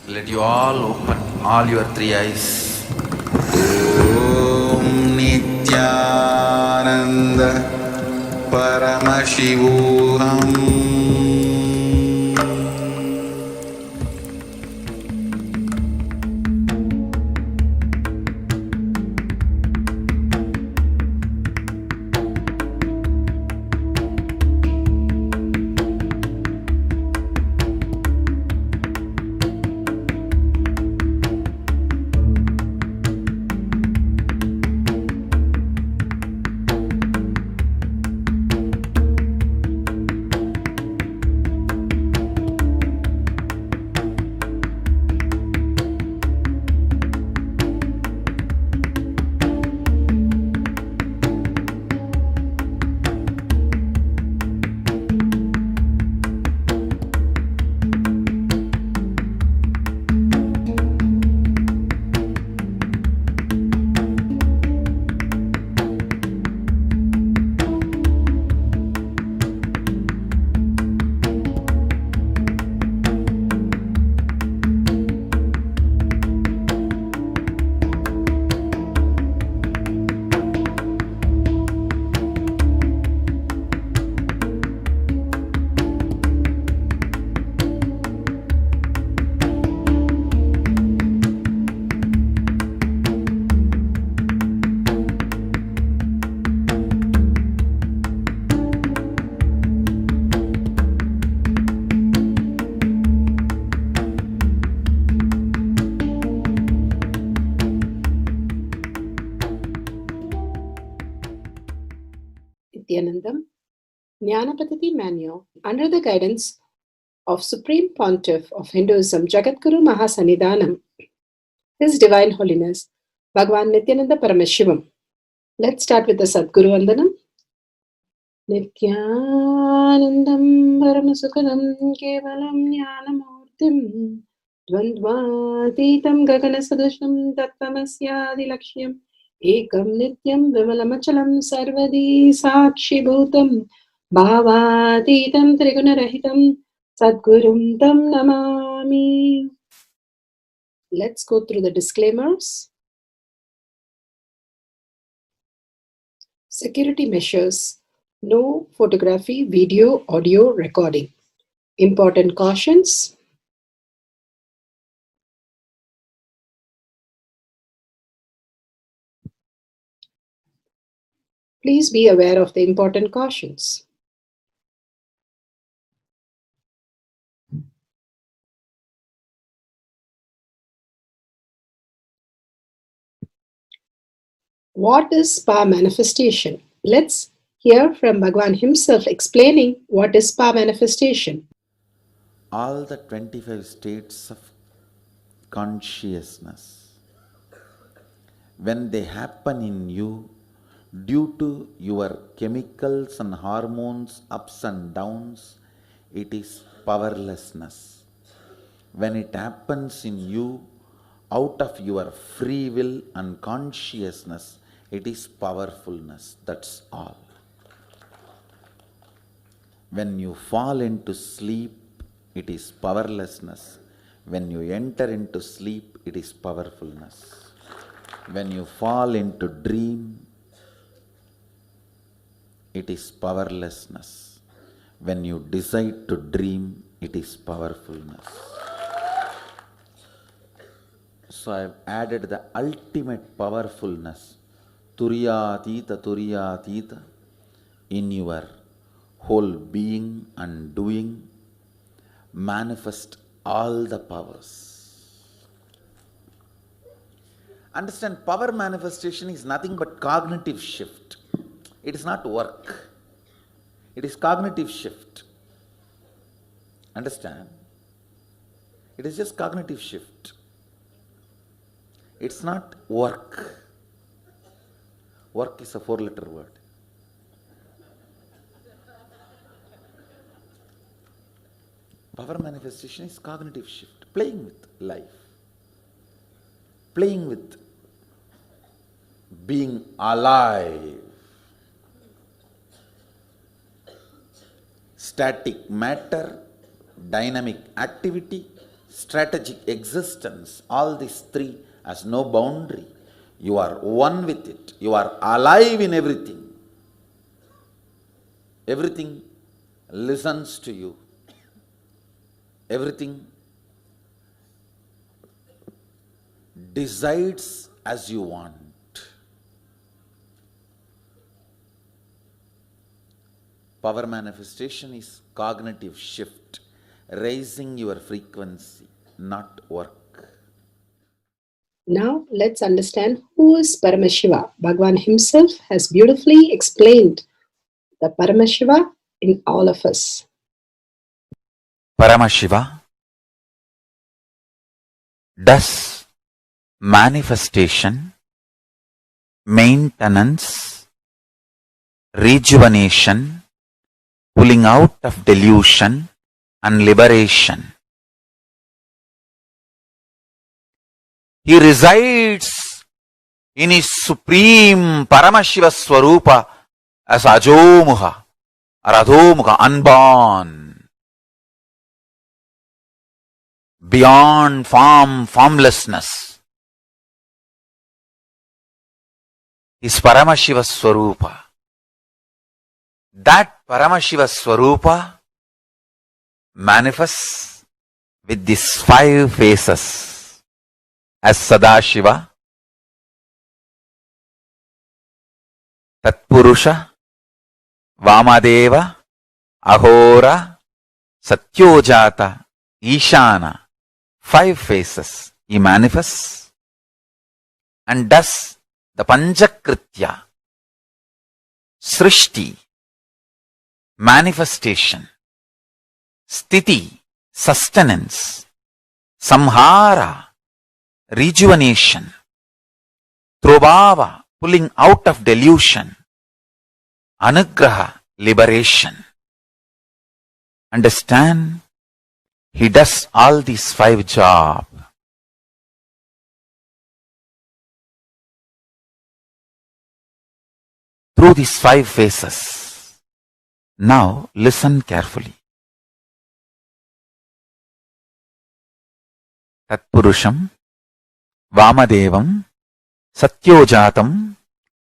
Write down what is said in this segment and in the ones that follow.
Let you all open all your three eyes. Om Nithyananda Paramashivoham. Nithyananda, Jnana Paddhati Manual, under the guidance of Supreme Pontiff of Hinduism, Jagadguru Mahasannidhanam, His Divine Holiness, Bhagavan Nithyananda Paramashivam. Let's start with the Sadguru Vandanam. Nithyanandam Paramasukadam Kevalam Jnanamurtim Dvandvatitam Gaganasadusham Tattvamasyaadilakshya Ekam Nityam Vimalamachalam Sarvadi Sakshi Bhutam Bhavatitam Trigunarahitam Sadgurum Tam Namami. Let's go through the disclaimers. Security measures. No photography, video, audio recording. Important cautions. Please be aware of the important cautions. What is spa manifestation? Let's hear from Bhagavan himself explaining what is spa manifestation. All the 25 states of consciousness, when they happen in you due to your chemicals and hormones ups and downs, it is powerlessness. When it happens in you out of your free will and consciousness, it is powerfulness. That's all. When you fall into sleep, it is powerlessness. When you enter into sleep, it is powerfulness. When you fall into dream, it is powerlessness. When you decide to dream, it is powerfulness. So I have added the ultimate powerfulness, Turiyatita, in your whole being and doing. Manifest all the powers. Understand, power manifestation is nothing but cognitive shift. It is not work. It is cognitive shift. Understand? It is just cognitive shift. It's not work. Work is a 4-letter word. Power manifestation is cognitive shift, playing with life, playing with being alive. Static matter, dynamic activity, strategic existence, all these three has no boundary. You are one with it. You are alive in everything. Everything listens to you. Everything decides as you want. Power manifestation is cognitive shift, raising your frequency, not work. Now let's understand who is Paramashiva. Bhagavan himself has beautifully explained the Paramashiva in all of us. Paramashiva does manifestation, maintenance, rejuvenation, pulling out of delusion and liberation. He resides in his supreme Paramashiva Swarupa as Ajomuha or Adhomuha, unborn, beyond form, formlessness. His Paramashiva Swarupa. That Paramashiva Swarupa manifests with these 5 faces as Sadashiva, Tatpurusha, Vamadeva, Ahora, Satyojata, Ishana. 5 faces he manifests and does the Panchakritya, Srishti, manifestation, Sthiti, sustenance, Samhara, rejuvenation, Trobhava, pulling out of delusion, Anugraha, liberation. Understand? He does all these 5 jobs. Through these 5 phases. Now listen carefully. Tatpurusham, Vamadevam, Satyojatam,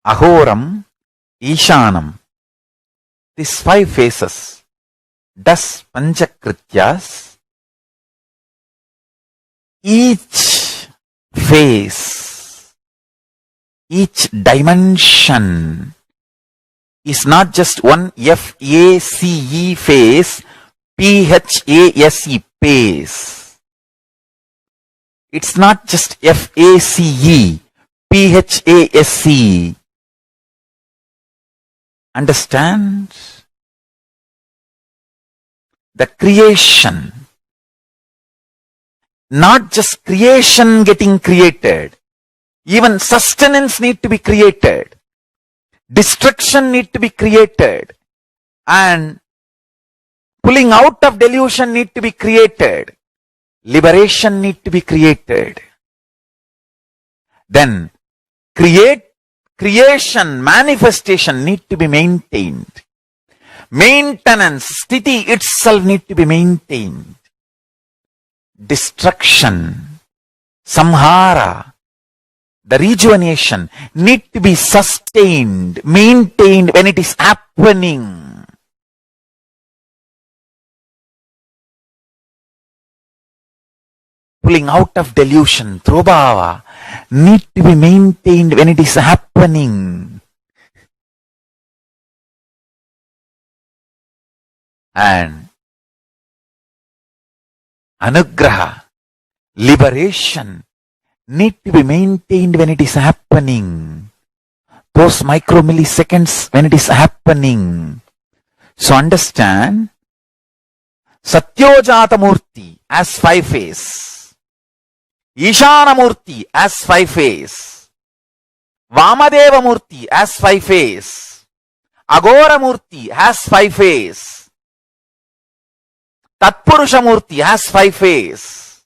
Ahoram, Ishanam. These 5 phases does Panchakrityas. Each phase, each dimension is not just one F-A-C-E phase, P-H-A-S-E phase. It's not just F-A-C-E, P-H-A-S-E. Understand? The creation, not just creation getting created, even sustenance need to be created, destruction need to be created, and pulling out of delusion need to be created, liberation need to be created. Then creation, manifestation need to be maintained. Maintenance, sthiti itself need to be maintained. Destruction, samhara, the rejuvenation need to be sustained, maintained when it is happening. Pulling out of delusion, trobhava, need to be maintained when it is happening. And anugraha, liberation, need to be maintained when it is happening. Those micromilliseconds when it is happening. So understand, Satyojata Murti as 5 phase, Ishana Murti as 5 phase, Vamadeva Murti as 5 phase, Agora Murti has 5 phase, Tatpurusha Murti has 5 phase.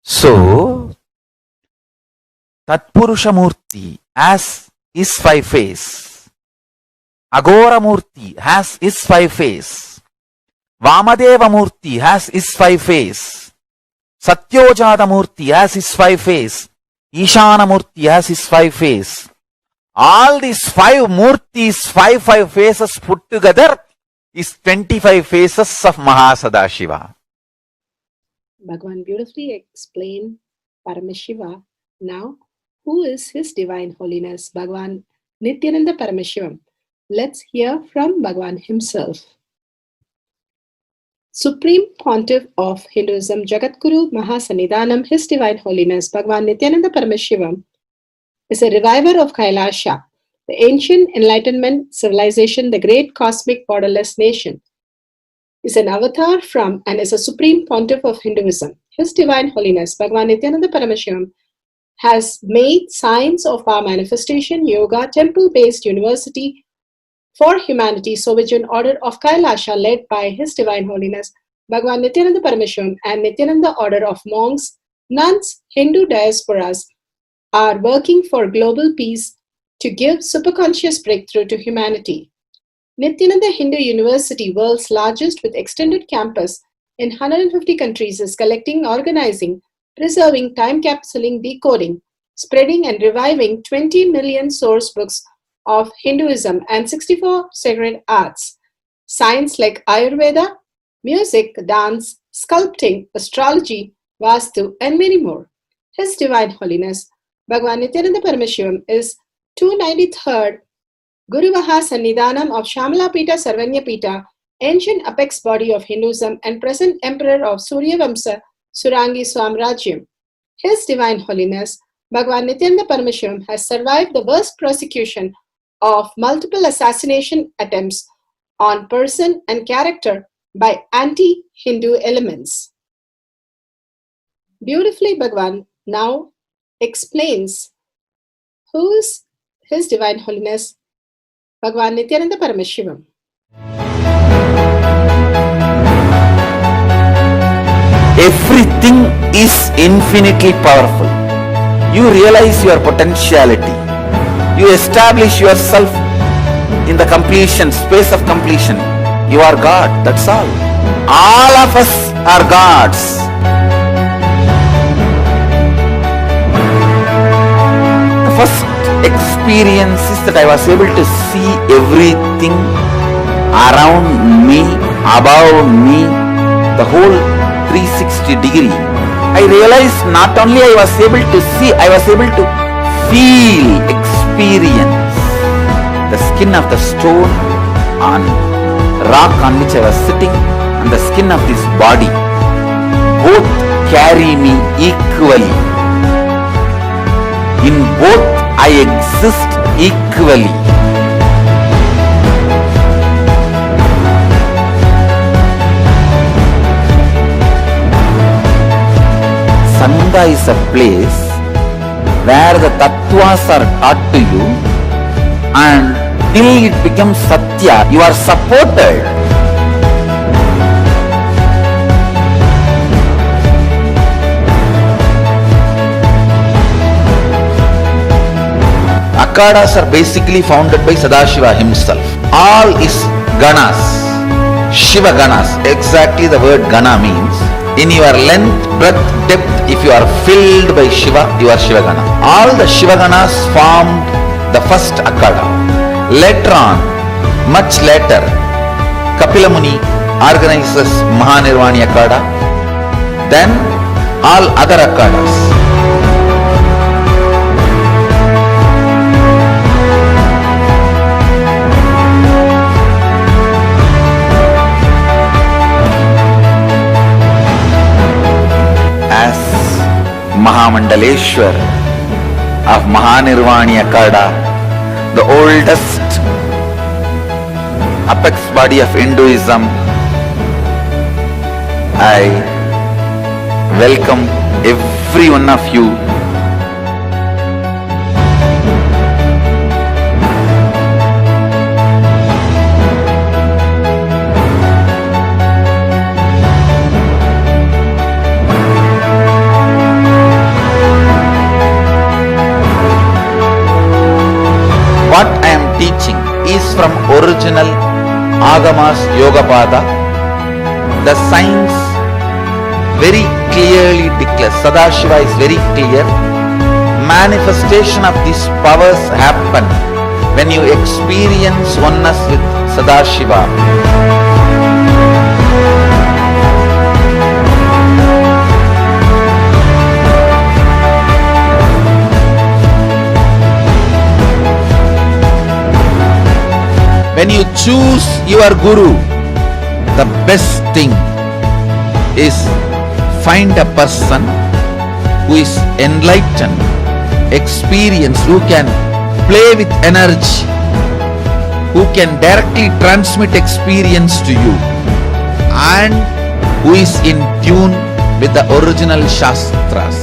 So, Tatpurusha Murti has his 5 phase, Agora Murti has his 5 phase, Vamadeva Murti has his 5 face. Satyojata Murti has his 5 face. Ishana Murti has his 5 face. All these 5 Murtis, 5 faces put together is 25 faces of Mahasadashiva. Bhagavan beautifully explained Paramashiva. Now, who is His Divine Holiness, Bhagavan Nithyananda Paramashivam? Let's hear from Bhagavan himself. Supreme Pontiff of Hinduism, Jagadguru Mahasannidhanam, His Divine Holiness, Bhagavan Nithyananda Paramashivam, is a reviver of Kailasha, the ancient enlightenment civilization, the great cosmic borderless nation. Is an avatar from and is a supreme pontiff of Hinduism. His Divine Holiness, Bhagavan Nithyananda Paramashivam, has made science of our manifestation, yoga, temple-based university for humanity, Sovijian order of Kailasha led by His Divine Holiness, Bhagavan Nithyananda Paramashivam, and Nithyananda order of monks, nuns, Hindu diasporas are working for global peace to give superconscious breakthrough to humanity. Nithyananda Hindu University, world's largest with extended campus in 150 countries, is collecting, organizing, preserving, time-capsuling, decoding, spreading and reviving 20 million source books of Hinduism and 64 sacred arts, science like Ayurveda, music, dance, sculpting, astrology, Vastu, and many more. His Divine Holiness, Bhagavan Nithyananda Paramashivam, is 293rd Guru Mahasannidhanam of Shamalapita Sarvanyapita, ancient apex body of Hinduism and present emperor of Surya Vamsa Surangi Swamrajyam. His Divine Holiness, Bhagavan Nithyananda Paramashivam, has survived the worst persecution of multiple assassination attempts on person and character by anti-Hindu elements. Beautifully, Bhagavan now explains who is His Divine Holiness, Bhagavan Nithyananda Paramashivam. Everything is infinitely powerful. You realize your potentiality. You establish yourself in the completion, space of completion. You are God, that's all. All of us are gods. The first experience is that I was able to see everything around me, above me, the whole 360 degree. I realized not only I was able to see, I was able to feel, experience the skin of the stone on rock on which I was sitting and the skin of this body. Both carry me equally. In both I exist equally. Sangha is a place where the tattvas are taught to you, and till it becomes satya, you are supported. Akhadas are basically founded by Sadashiva himself. All is ganas, Shiva ganas. Exactly the word gana means. In your length, breadth, depth, if you are filled by Shiva, you are Shiva Gana. All the Shiva Ganas formed the first Akhada. Later on, much later, Kapila Muni organizes Mahanirvani Akhada. Then all other Akhadas. Mahamandaleshwar of Mahanirvani Akhada, the oldest apex body of Hinduism, I welcome every one of you. What I am teaching is from original Agamas Yogapada, the science very clearly declares, Sadashiva is very clear, manifestation of these powers happen when you experience oneness with Sadashiva. When you choose your guru, the best thing is find a person who is enlightened, experienced, who can play with energy, who can directly transmit experience to you, and who is in tune with the original Shastras,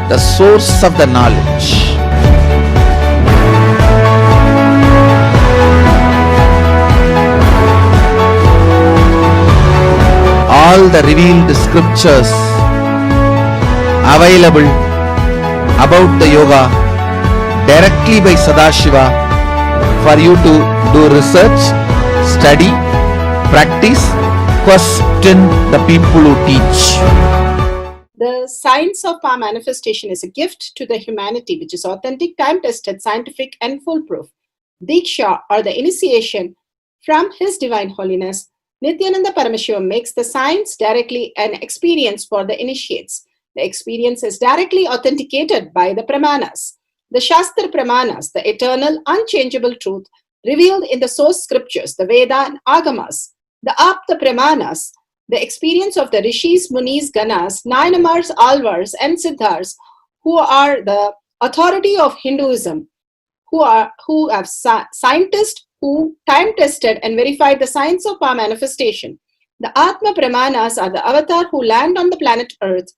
the source of the knowledge. All the revealed scriptures available about the yoga directly by Sadashiva for you to do research, study, practice, question the people who teach. The science of power manifestation is a gift to the humanity which is authentic, time-tested, scientific and foolproof. Diksha, or the initiation from His Divine Holiness Nithyananda Paramashivam, makes the science directly an experience for the initiates. The experience is directly authenticated by the Pramanas. The Shastra Pramanas, the eternal, unchangeable truth revealed in the source scriptures, the Veda and Agamas. The Apta Pramanas, the experience of the Rishis, Munis, Ganas, Nayanamars, Alvars and Siddhars, who are the authority of Hinduism, who have scientists who time-tested and verified the science of power manifestation. The Atma Pramanas are the avatar who land on the planet Earth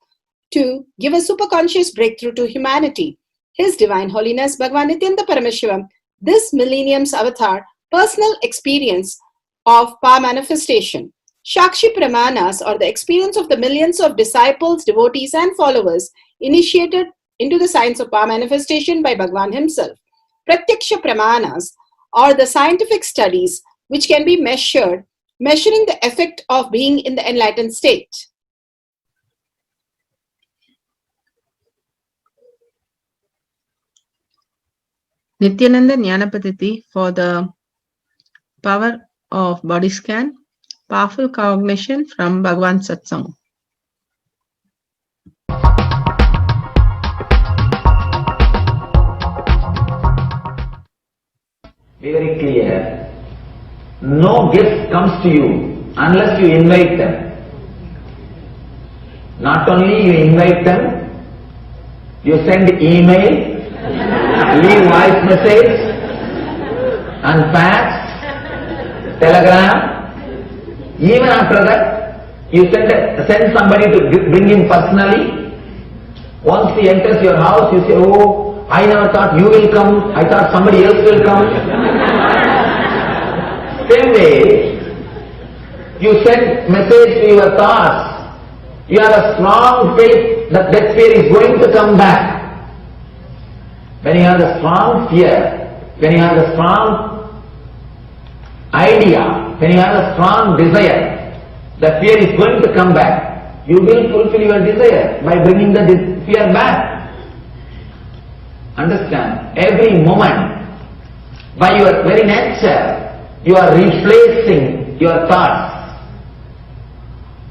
to give a superconscious breakthrough to humanity. His Divine Holiness Bhagavan Nithyananda Paramashivam, this millennium's avatar, personal experience of power manifestation. Shakshi Pramanas, or the experience of the millions of disciples, devotees and followers initiated into the science of power manifestation by Bhagavan himself. Pratyaksha Pramanas, or the scientific studies which can be measuring the effect of being in the enlightened state. Nithyananda Jnana Paddhati for the power of body scan, powerful cognition from Bhagavan Satsang. Be very clear. No guest comes to you unless you invite them. Not only you invite them, you send email, leave voice message, and fax, telegram. Even after that, you send somebody to bring him personally. Once he enters your house, you say, "Oh, I never thought you will come, I thought somebody else will come." Same way, you send message to your thoughts. You have a strong faith that that fear is going to come back. When you have a strong fear, when you have a strong idea, when you have a strong desire, the fear is going to come back. You will fulfill your desire by bringing the fear back. Understand, every moment, by your very nature, you are replacing your thoughts.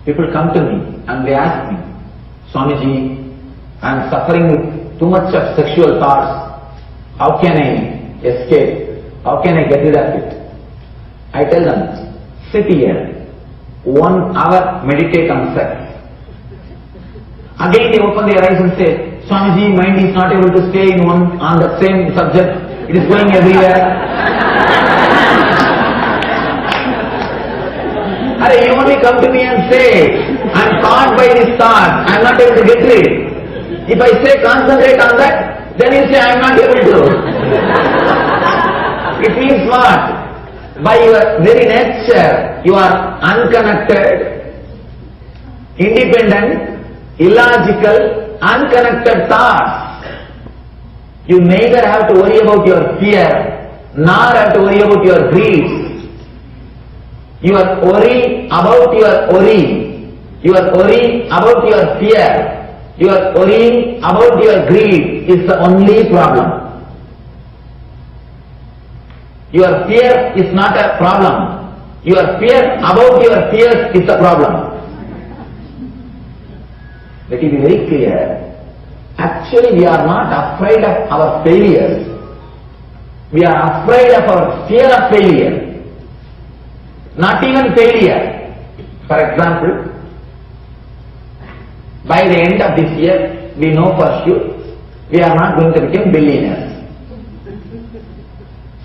People come to me and they ask me, "Swamiji, I am suffering with too much of sexual thoughts. How can I escape? How can I get rid of it?" I tell them, "Sit here, 1 hour meditate on sex." Again they open their eyes and say, "Swamiji, mind is not able to stay on the same subject. It is going everywhere." You only come to me and say, "I am caught by this thought, I am not able to get rid." If I say concentrate on that, then you say I am not able to. It means what? By your very nature, you are unconnected, independent, illogical, unconnected thoughts. You neither have to worry about your fear, nor have to worry about your greed. You are worrying about your worry. You are worrying about your fear. You are worrying about your greed is the only problem. Your fear is not a problem. Your fear about your fears is the problem. Let it be very clear. Actually, we are not afraid of our failures. We are afraid of our fear of failure. Not even failure. For example, by the end of this year, we know for sure we are not going to become billionaires.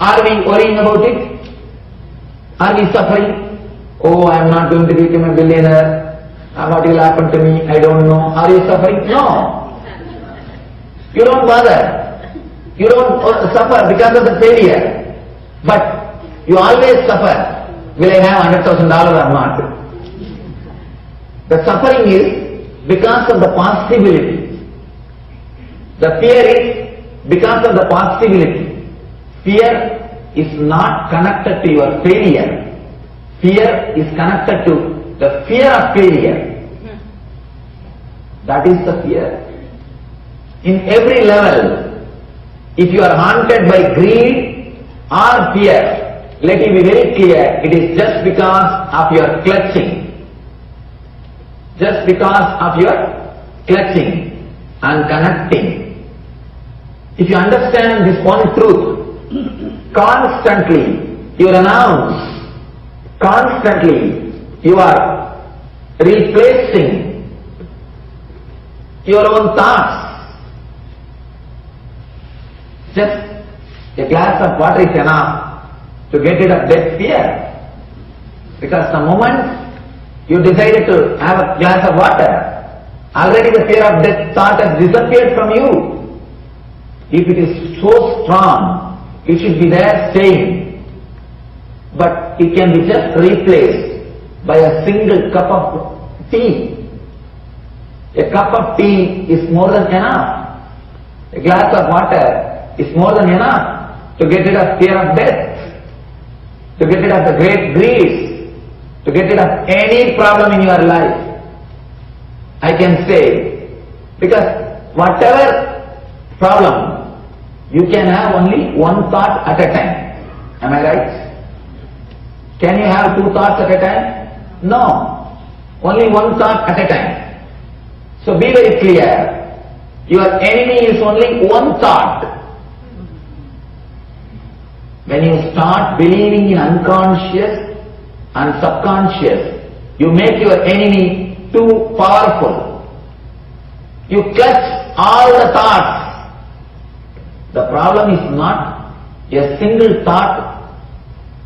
Are we worrying about it? Are we suffering? Oh, I am not going to become a billionaire. What will happen to me? I don't know. Are you suffering? No. You don't bother. You don't suffer because of the failure. But you always suffer. Will I have $100,000 or not? The suffering is because of the possibility. The fear is because of the possibility. Fear is not connected to your failure. Fear is connected to the fear of failure. That is the fear. In every level, if you are haunted by greed or fear, let it be very clear, it is just because of your clutching. Just because of your clutching and connecting. If you understand this one truth, constantly you renounce, constantly you are replacing your own thoughts. Just a glass of water is enough to get rid of that fear. Because the moment you decided to have a glass of water, already the fear of death thought has disappeared from you. If it is so strong, it should be there staying. But it can be just replaced by a single cup of tea. A cup of tea is more than enough. A glass of water is more than enough to get rid of fear of death, to get rid of the great greed, to get rid of any problem in your life. I can say, because whatever problem, you can have only one thought at a time. Am I right? Can you have two thoughts at a time? No. Only one thought at a time. So be very clear. Your enemy is only one thought. When you start believing in unconscious and subconscious, you make your enemy too powerful. You clutch all the thoughts. The problem is not a single thought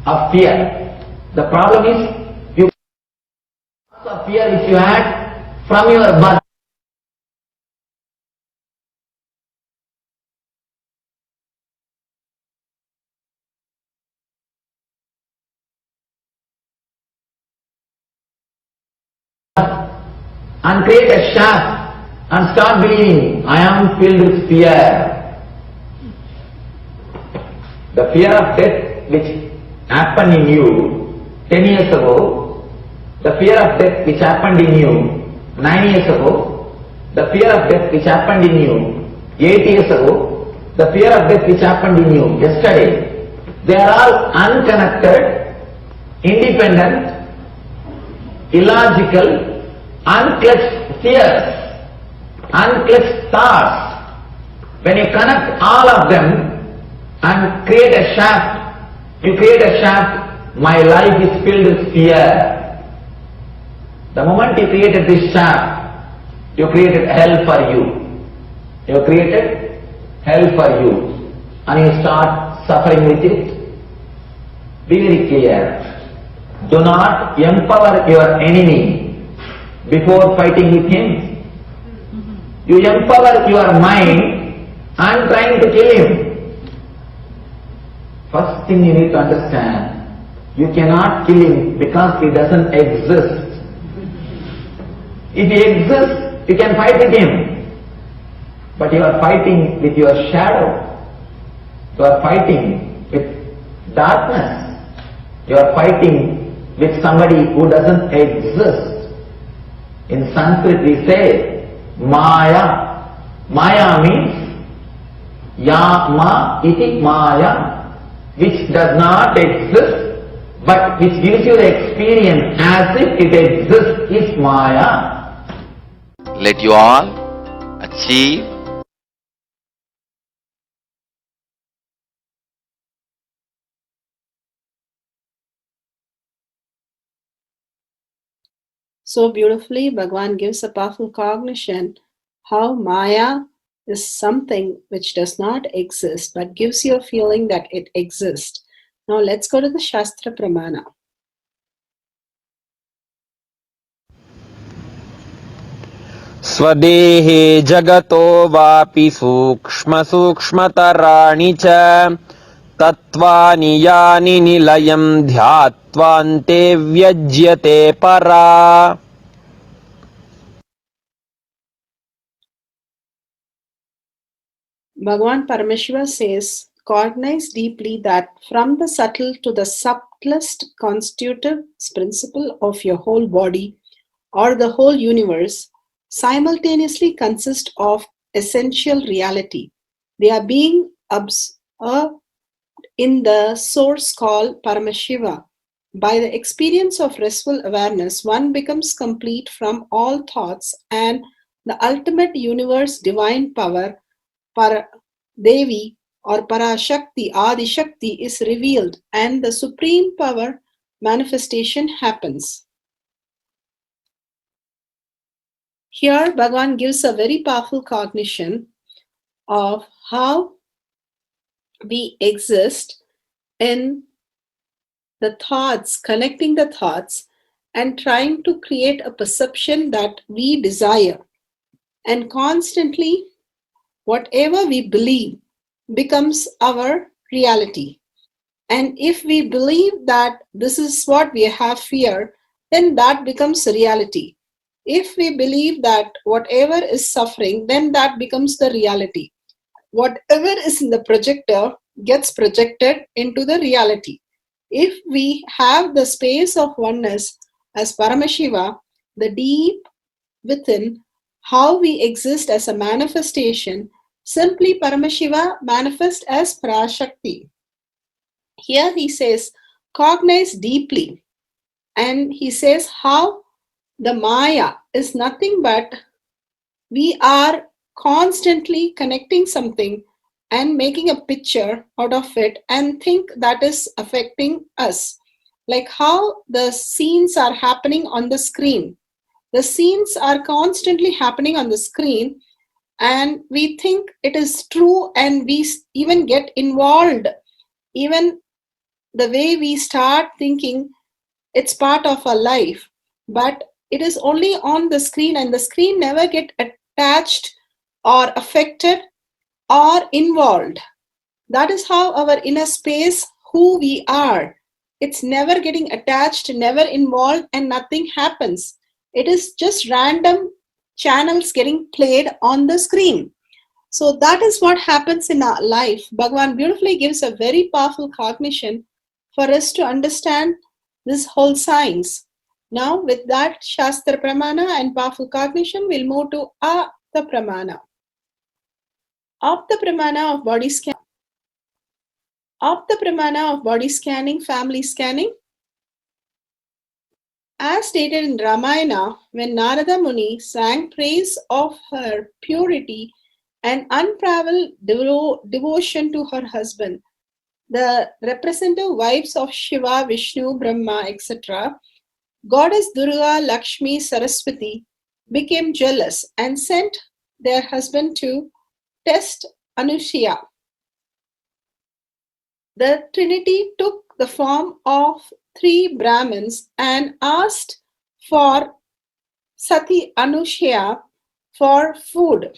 of fear. The problem is you of fear which you had from your birth. And create a shaft and start believing, I am filled with fear. The fear of death which happened in you 10 years ago, the fear of death which happened in you 9 years ago, the fear of death which happened in you 8 years ago, the fear of death which happened in you yesterday, they are all unconnected, independent, illogical, unclutched fears, unclutched thoughts. When you connect all of them and create a shaft, you create a shaft, my life is filled with fear. The moment you created this shaft, you created hell for you. You created hell for you. And you start suffering with it. Be very clear. Do not empower your enemy before fighting with him. You empower your mind and trying to kill him. First thing you need to understand, you cannot kill him because he doesn't exist. If he exists, you can fight with him. But you are fighting with your shadow. You are fighting with darkness. You are fighting with somebody who doesn't exist. In Sanskrit we say Maya. Maya means Yama iti Maya, which does not exist, but which gives you the experience as if it exists, is Maya. Let you all achieve So beautifully, Bhagavan gives a powerful cognition how Maya is something which does not exist but gives you a feeling that it exists. Now let's go to the Shastra Pramana. स्वदेहे जगतो वापि सूक्ष्मसूक्ष्मतराणि च तत्त्वानि यानि निलयं ध्यात्वान्ते व्यज्यते परा. Bhagavan Paramashiva says, cognize deeply that from the subtle to the subtlest constitutive principle of your whole body or the whole universe simultaneously consist of essential reality. They are being absorbed in the source called Paramashiva. By the experience of restful awareness, one becomes complete from all thoughts, and the ultimate universe divine power, Devi or Parashakti, Adi Shakti, is revealed, and the supreme power manifestation happens. Here, Bhagavan gives a very powerful cognition of how we exist in the thoughts, connecting the thoughts, and trying to create a perception that we desire. And constantly, whatever we believe becomes our reality. And if we believe that this is what we have fear, then that becomes reality. If we believe that whatever is suffering, then that becomes the reality. Whatever is in the projector gets projected into the reality. If we have the space of oneness as Paramashiva, the deep within, how we exist as a manifestation, simply Paramashiva manifests as Parashakti. Here he says, cognize deeply. And he says how the Maya is nothing but we are constantly connecting something and making a picture out of it and think that is affecting us. Like how the scenes are happening on the screen. The scenes are constantly happening on the screen and we think it is true and we even get involved. Even the way we start thinking it's part of our life, but it is only on the screen and the screen never get attached or affected or involved. That is how our inner space, who we are, it's never getting attached, never involved, and nothing happens. It is just random channels getting played on the screen. So that is what happens in our life. Bhagavan beautifully gives a very powerful cognition for us to understand this whole science. Now with that Shastra Pramana and powerful cognition, we'll move to Apta Pramana. Apta Pramana of body scan. Apta Pramana of body scanning, family scanning. As stated in Ramayana, when Narada Muni sang praise of her purity and unparalleled devotion to her husband, the representative wives of Shiva, Vishnu, Brahma, etc., Goddess Durga, Lakshmi, Saraswati became jealous and sent their husband to test Anushya. The Trinity took the form of 3 Brahmins and asked for Sati Anushya for food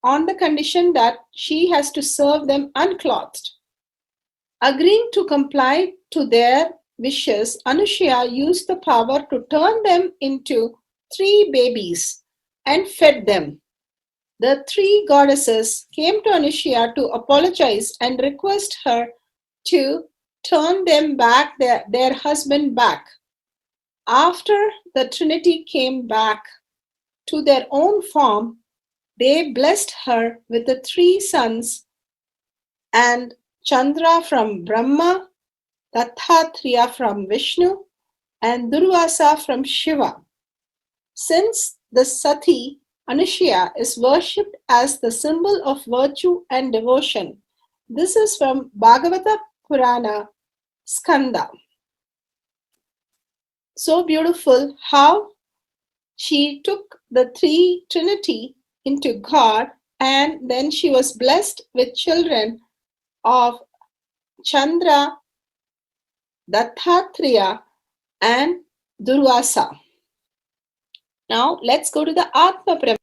on the condition that she has to serve them unclothed. Agreeing to comply to their wishes, Anushya used the power to turn them into 3 babies and fed them. The 3 goddesses came to Anushya to apologize and request her to turn them back, their husband back. After the Trinity came back to their own form, they blessed her with the three sons and Chandra from Brahma, Dattatreya from Vishnu, and Durvasa from Shiva. Since the Sati, Anushya, is worshipped as the symbol of virtue and devotion, this is from Bhagavata Purana Skanda. So beautiful how she took the three Trinity into God, and then she was blessed with children of Chandra, Dattatreya, and Durvasa. Now let's go to the Atma Brahma.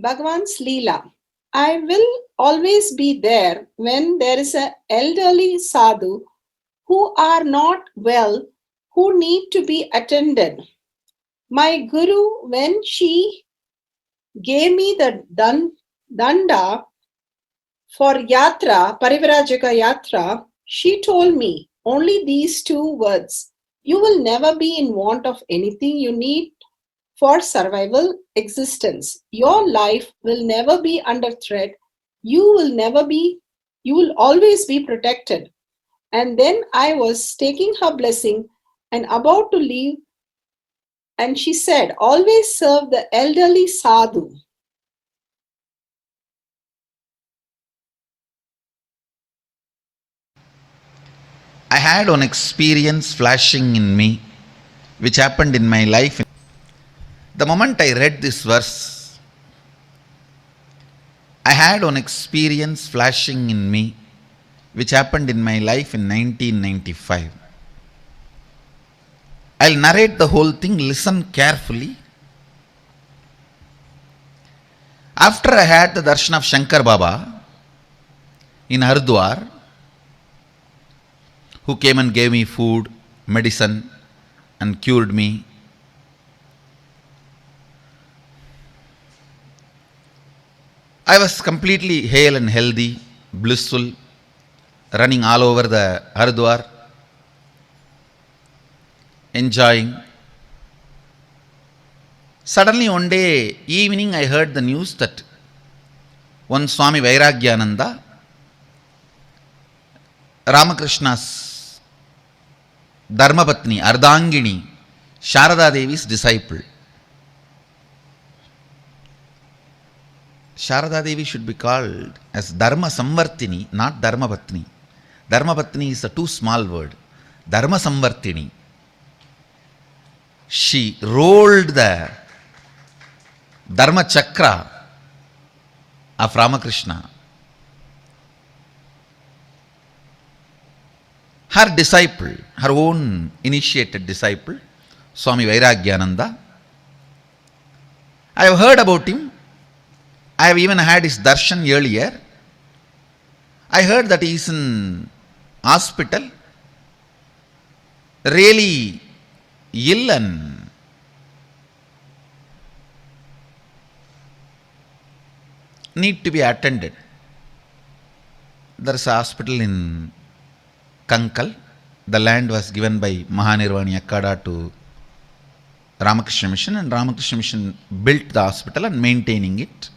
Bhagavan's Leela. I will always be there when there is an elderly sadhu who are not well, who need to be attended. My Guru, when she gave me the danda for yatra, Parivrajaka yatra, she told me only these two words: you will never be in want of anything you need for survival existence. Your life will never be under threat. You will always be protected. And then I was taking her blessing and about to leave, and she said, always serve the elderly sadhu. I had one experience flashing in me, which happened in my life. The moment I read this verse, I had one experience flashing in me, which happened in my life in 1995. I'll narrate the whole thing, listen carefully. After I had the darshan of Shankar Baba in Haridwar, who came and gave me food, medicine, and cured me, I was completely hale and healthy, blissful, running all over the Haridwar, enjoying. Suddenly one day evening I heard the news that one Swami Vairagyananda, Ramakrishna's Dharmapatni, Ardhangini, Sharada Devi's disciple. Sharada Devi should be called as Dharma Samvartini, not Dharmapatni. Dharmapatni is a too small word. Dharma Samvartini. She rolled the Dharma Chakra of Ramakrishna. Her disciple, her own initiated disciple, Swami Vairagyananda, I have heard about him. I have even had his darshan earlier. I heard that he is in hospital, really ill and need to be attended. There is a hospital in Kankal. The land was given by Mahanirvani Akkada to Ramakrishna Mission, and Ramakrishna Mission built the hospital and maintaining it.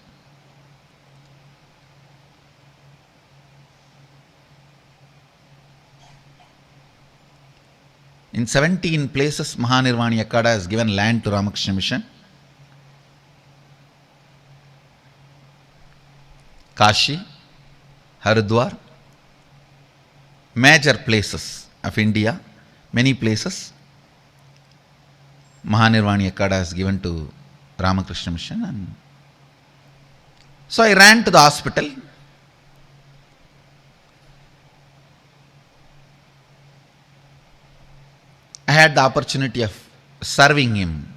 In 17 places, Mahanirvani Akkada has given land to Ramakrishna Mission. Kashi, Haridwar, major places of India, many places, Mahanirvani Akkada has given to Ramakrishna Mission. And so I ran to the hospital. I had the opportunity of serving him.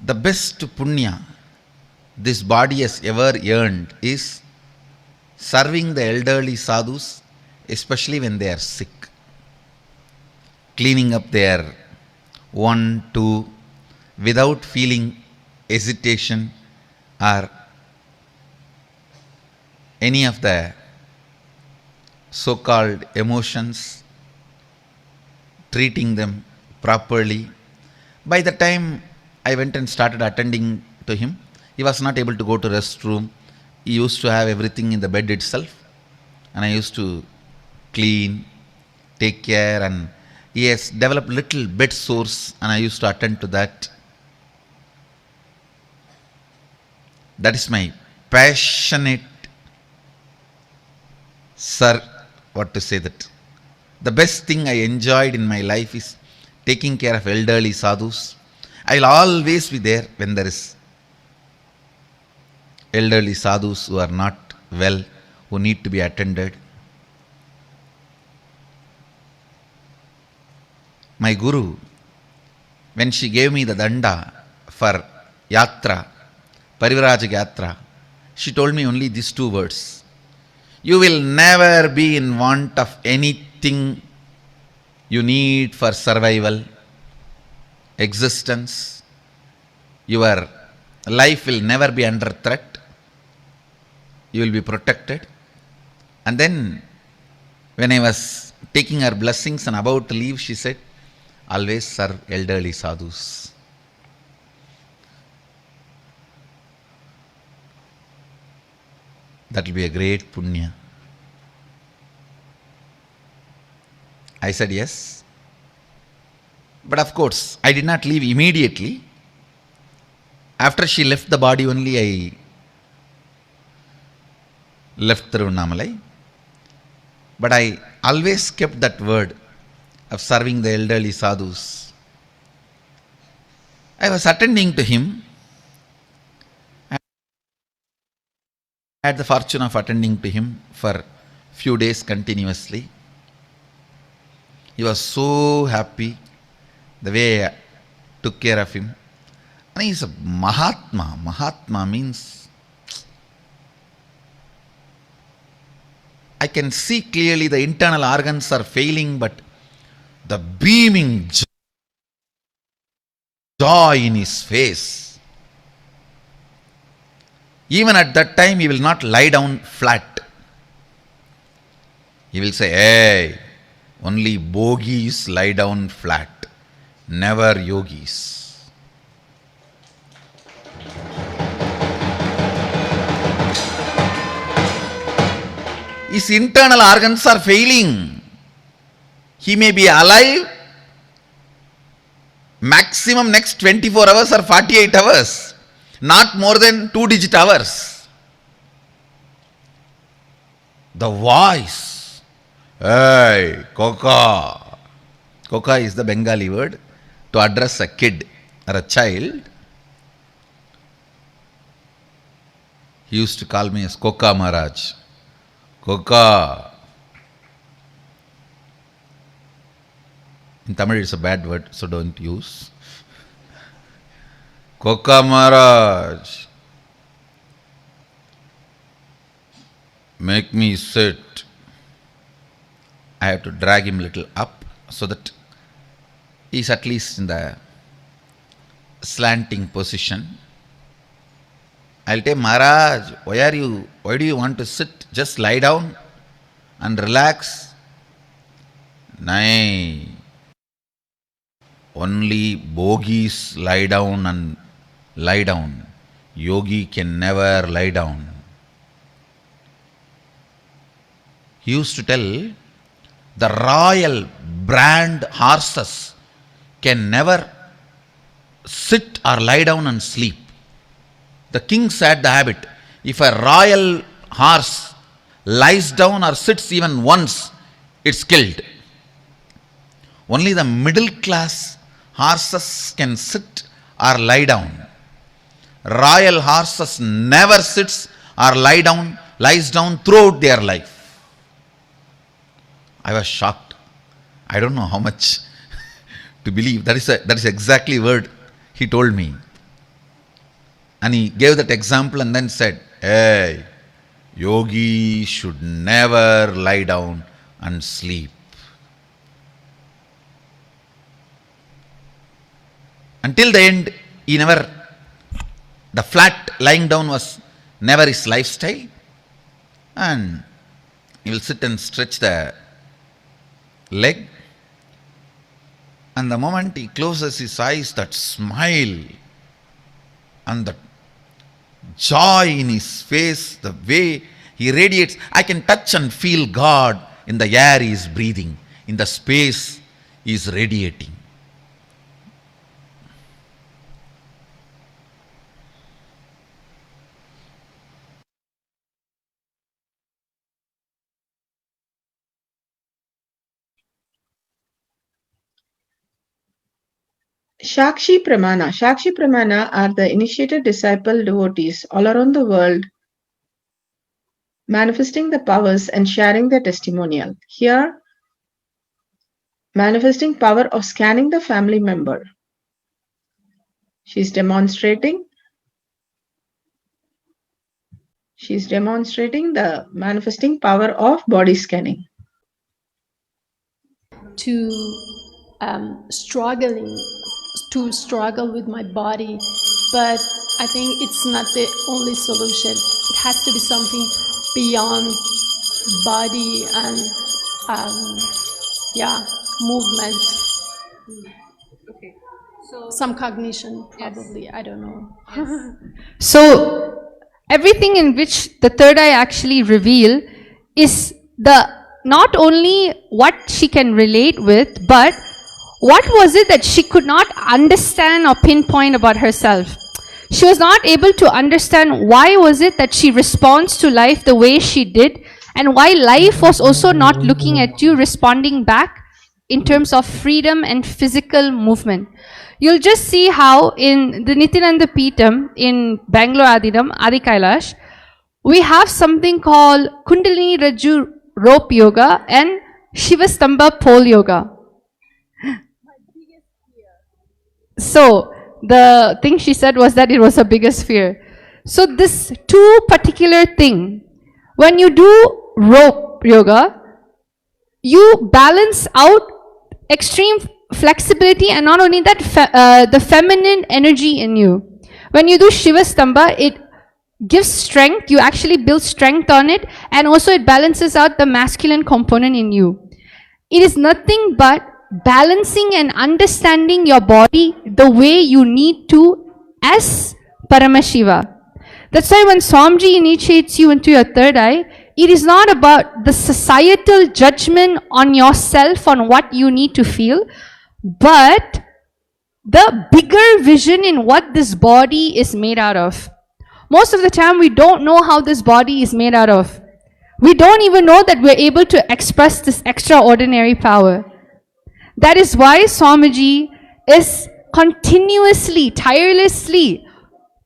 The best punya this body has ever earned is serving the elderly sadhus, especially when they are sick. Cleaning up their one, two, without feeling hesitation or any of the so-called emotions, treating them properly. By the time I went and started attending to him, he was not able to go to restroom. He used to have everything in the bed itself, and I used to clean, take care, and he has developed little bed sores, and I used to attend to that. That is my passionate, sir, what to say that. The best thing I enjoyed in my life is taking care of elderly sadhus. I will always be there when there is elderly sadhus who are not well, who need to be attended. My guru, when she gave me the danda for yatra, Parivrajak Yatra, she told me only these two words. You will never be in want of anything you need for survival, existence. Your life will never be under threat. You will be protected. And then, when I was taking her blessings and about to leave, she said, always serve elderly sadhus. That will be a great punya. I said yes. But of course, I did not leave immediately. After she left the body only, I left Tiruvannamalai. But I always kept that word of serving the elderly sadhus. I was attending to him. I had the fortune of attending to him for few days continuously. He was so happy the way I took care of him. And he is a Mahatma. Mahatma means I can see clearly the internal organs are failing, but the beaming joy in his face. Even at that time, he will not lie down flat. He will say, hey, only bogis lie down flat, never yogis. His internal organs are failing. He may be alive maximum next 24 hours or 48 hours, not more than 2-digit hours. The voice, hey, Koka. Koka is the Bengali word to address a kid or a child. He used to call me as Koka Maharaj. Koka. In Tamil it's a bad word, so don't use. Koka Maharaj, make me sit. I have to drag him a little up so that he is at least in the slanting position. I'll tell Maharaj, why do you want to sit? Just lie down and relax. Nay. Only bogis lie down and lie down. Yogi can never lie down. He used to tell, the royal brand horses can never sit or lie down and sleep. The kings had the habit. If a royal horse lies down or sits even once, it's killed. Only the middle class horses can sit or lie down. Royal horses never sits or lies down throughout their life. I was shocked. I don't know how much to believe. That is exactly the word he told me. And he gave that example and then said, hey, yogi should never lie down and sleep. Until the end, he never The flat lying down was never his lifestyle. And he will sit and stretch the leg. And the moment he closes his eyes, that smile and the joy in his face, the way he radiates, I can touch and feel God in the air he is breathing, in the space he is radiating. Shakshi Pramana. Shakshi Pramana are the initiated disciple devotees all around the world manifesting the powers and sharing their testimonial. Here, manifesting power of scanning the family member. She's demonstrating the manifesting power of body scanning. To struggle with my body, but I think it's not the only solution. It has to be something beyond body and movement. Okay, so Some cognition, probably. Yes. I don't know. So everything in which the third eye actually reveal is not only what she can relate with, but what was it that she could not understand or pinpoint about herself. She was not able to understand why was it that she responds to life the way she did, and why life was also not looking at you, responding back in terms of freedom and physical movement. You'll just see how in the Nithyananda Peetham in Bangalore Adidam, Adi Kailash, we have something called Kundalini Raju rope yoga and Shiva Stamba pole yoga. So the thing she said was that it was her biggest fear. So this two particular thing, when you do rope yoga, you balance out extreme flexibility, and not only that, the feminine energy in you. When you do Shiva Stamba, it gives strength, you actually build strength on it, and also it balances out the masculine component in you. It is nothing but balancing and understanding your body the way you need to as Paramashiva. That's why when Swamiji initiates you into your third eye, it is not about the societal judgment on yourself on what you need to feel, but the bigger vision in what this body is made out of. Most of the time we don't know how this body is made out of. We don't even know that we're able to express this extraordinary power. That is why Swamiji is continuously, tirelessly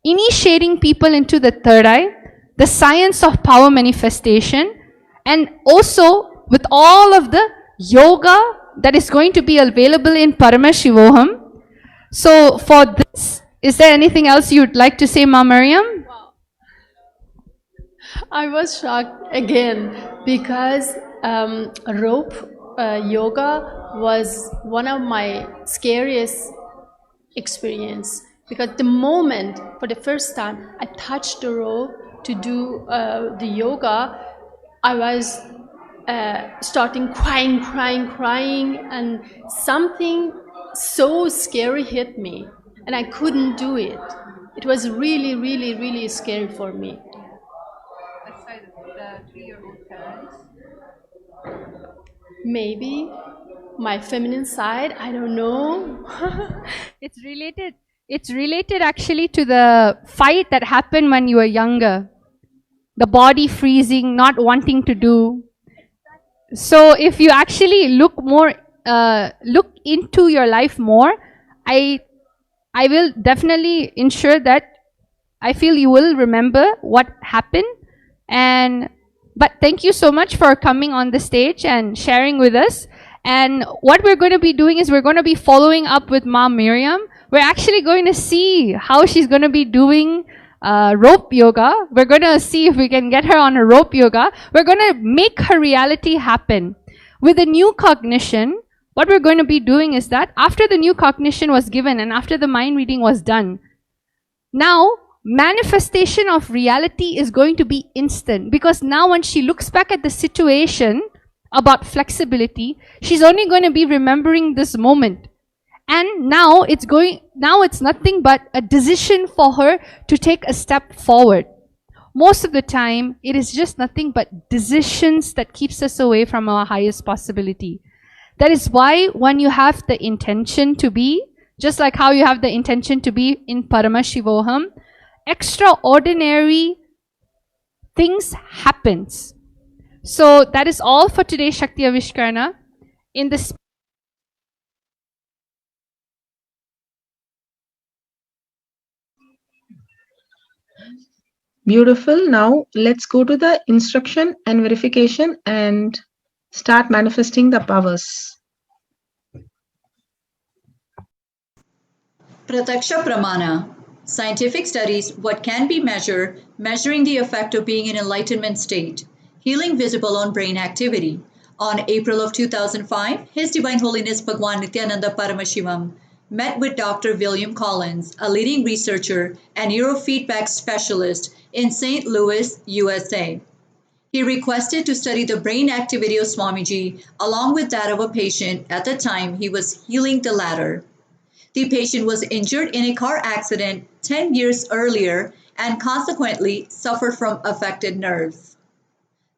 initiating people into the third eye, the science of power manifestation, and also with all of the yoga that is going to be available in Paramashivoham. So for this, is there anything else you'd like to say, Ma Mariam? Wow. I was shocked again because rope yoga was one of my scariest experience, because the moment for the first time I touched the rope to do the yoga, I was starting crying, and something so scary hit me, and I couldn't do it. It was really scary for me. Aside the 3-year-old parents? Maybe my feminine side, I don't know. It's related actually to the fight that happened when you were younger. The body freezing, not wanting to do. So if you actually look into your life more, I will definitely ensure that I feel you will remember what happened. But thank you so much for coming on the stage and sharing with us. And what we're going to be doing is we're going to be following up with Ma Miriam. We're actually going to see how she's going to be doing rope yoga. We're going to see if we can get her on a rope yoga. We're going to make her reality happen. With the new cognition, what we're going to be doing is that after the new cognition was given and after the mind reading was done, now manifestation of reality is going to be instant, because now when she looks back at the situation about flexibility, she's only going to be remembering this moment. And now it's nothing but a decision for her to take a step forward. Most of the time, it is just nothing but decisions that keeps us away from our highest possibility. That is why when you have the intention to be, just like how you have the intention to be in Paramashivoham, extraordinary things happens. So that is all for today's Shakti Avishkarana. In this Beautiful. Now let's go to the instruction and verification and start manifesting the powers. Prataksha Pramana. Scientific studies, what can be measured, measuring the effect of being in enlightenment state. Healing visible on brain activity. On April of 2005, His Divine Holiness Bhagwan Nithyananda Paramashivam met with Dr. William Collins, a leading researcher and neurofeedback specialist in St. Louis, USA. He requested to study the brain activity of Swamiji along with that of a patient at the time he was healing the latter. The patient was injured in a car accident 10 years earlier and consequently suffered from affected nerves.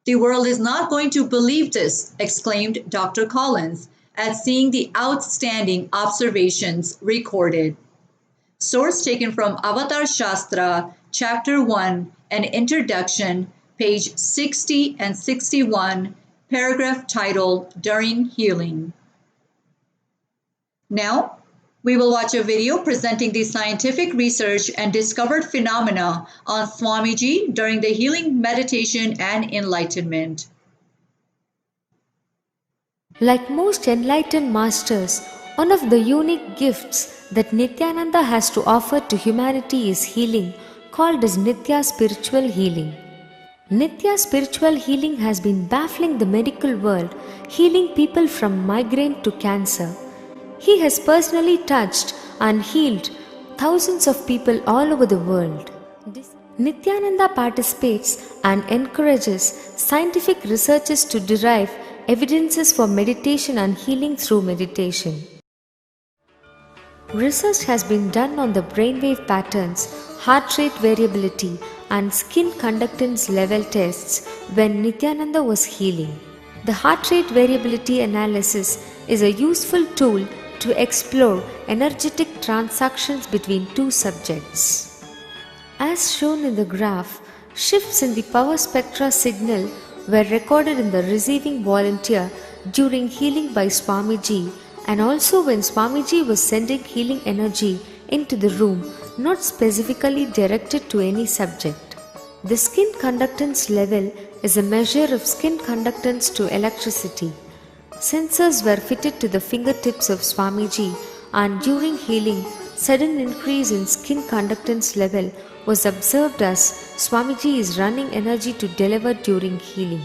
"The world is not going to believe this," exclaimed Dr. Collins at seeing the outstanding observations recorded. Source taken from Avatar Shastra, Chapter 1, an introduction, page 60 and 61, paragraph titled During Healing. Now, we will watch a video presenting the scientific research and discovered phenomena on Swamiji during the healing meditation and enlightenment. Like most enlightened masters, one of the unique gifts that Nithyananda has to offer to humanity is healing, called as Nithya Spiritual Healing. Nithya Spiritual Healing has been baffling the medical world, healing people from migraine to cancer. He has personally touched and healed thousands of people all over the world. Nithyananda participates and encourages scientific researchers to derive evidences for meditation and healing through meditation. Research has been done on the brainwave patterns, heart rate variability, and skin conductance level tests when Nithyananda was healing. The heart rate variability analysis is a useful tool to explore energetic transactions between two subjects. As shown in the graph, shifts in the power spectra signal were recorded in the receiving volunteer during healing by Swamiji, and also when Swamiji was sending healing energy into the room, not specifically directed to any subject. The skin conductance level is a measure of skin conductance to electricity. Sensors were fitted to the fingertips of Swamiji, and during healing, sudden increase in skin conductance level was observed as Swamiji is running energy to deliver during healing.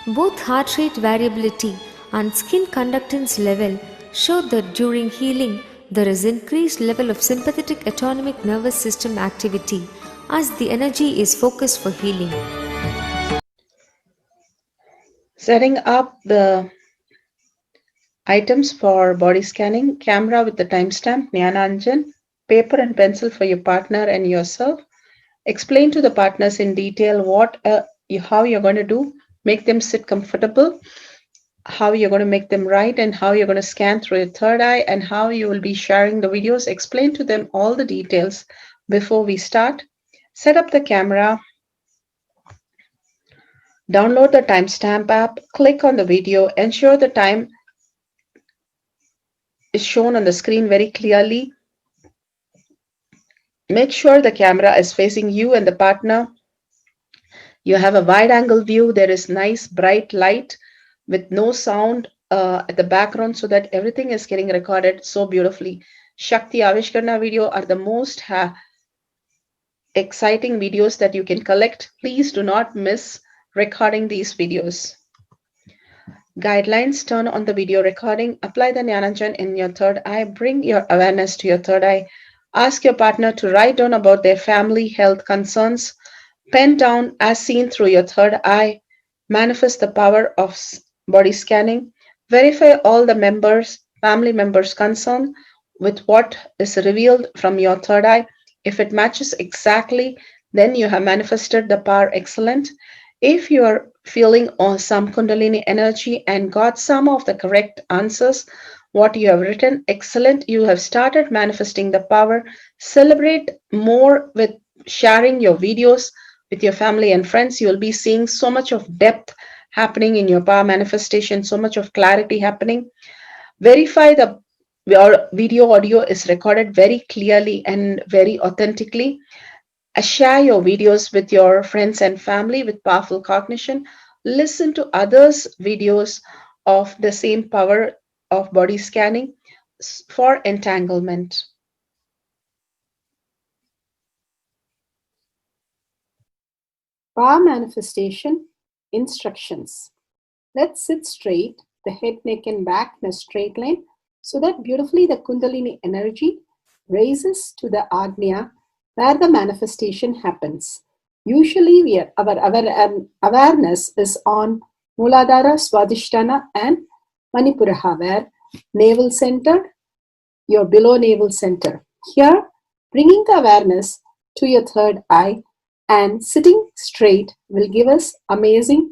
Both heart rate variability and skin conductance level showed that during healing there is increased level of sympathetic autonomic nervous system activity as the energy is focused for healing. Setting up the items for body scanning: camera with the timestamp, Jnana, paper and pencil for your partner and yourself. Explain to the partners in detail how you're going to do, make them sit comfortable, how you're going to make them write, and how you're going to scan through your third eye, and how you will be sharing the videos. Explain to them all the details before we start. Set up the camera. Download the timestamp app. Click on the video. Ensure the time is shown on the screen very clearly. Make sure the camera is facing you and the partner. You have a wide angle view. There is nice bright light with no sound at the background, so that everything is getting recorded so beautifully. Shakti Avishkarana video are the most exciting videos that you can collect. Please do not miss recording these videos. Guidelines: turn on the video recording, apply the Jnana in your third eye, bring your awareness to your third eye, Ask your partner to write down about their family health concerns. Pen down as seen through your third eye. Manifest the power of body scanning. Verify all the family members concerned with what is revealed from your third eye. If it matches exactly, then you have manifested the power excellent. If you are feeling some Kundalini energy and got some of the correct answers, what you have written, excellent. You have started manifesting the power. Celebrate more with sharing your videos with your family and friends. You will be seeing so much of depth happening in your power manifestation, so much of clarity happening. Verify your video audio is recorded very clearly and very authentically. Share your videos with your friends and family with powerful cognition. Listen to others' videos of the same power of body scanning for entanglement. Power manifestation instructions. Let's sit straight, the head, neck, and back in a straight line, so that beautifully the Kundalini energy raises to the Agnya where the manifestation happens. Usually, our awareness is on Muladhara, Swadhisthana, and Manipuraha, where navel center, your below navel center. Here, bringing the awareness to your third eye and sitting straight will give us amazing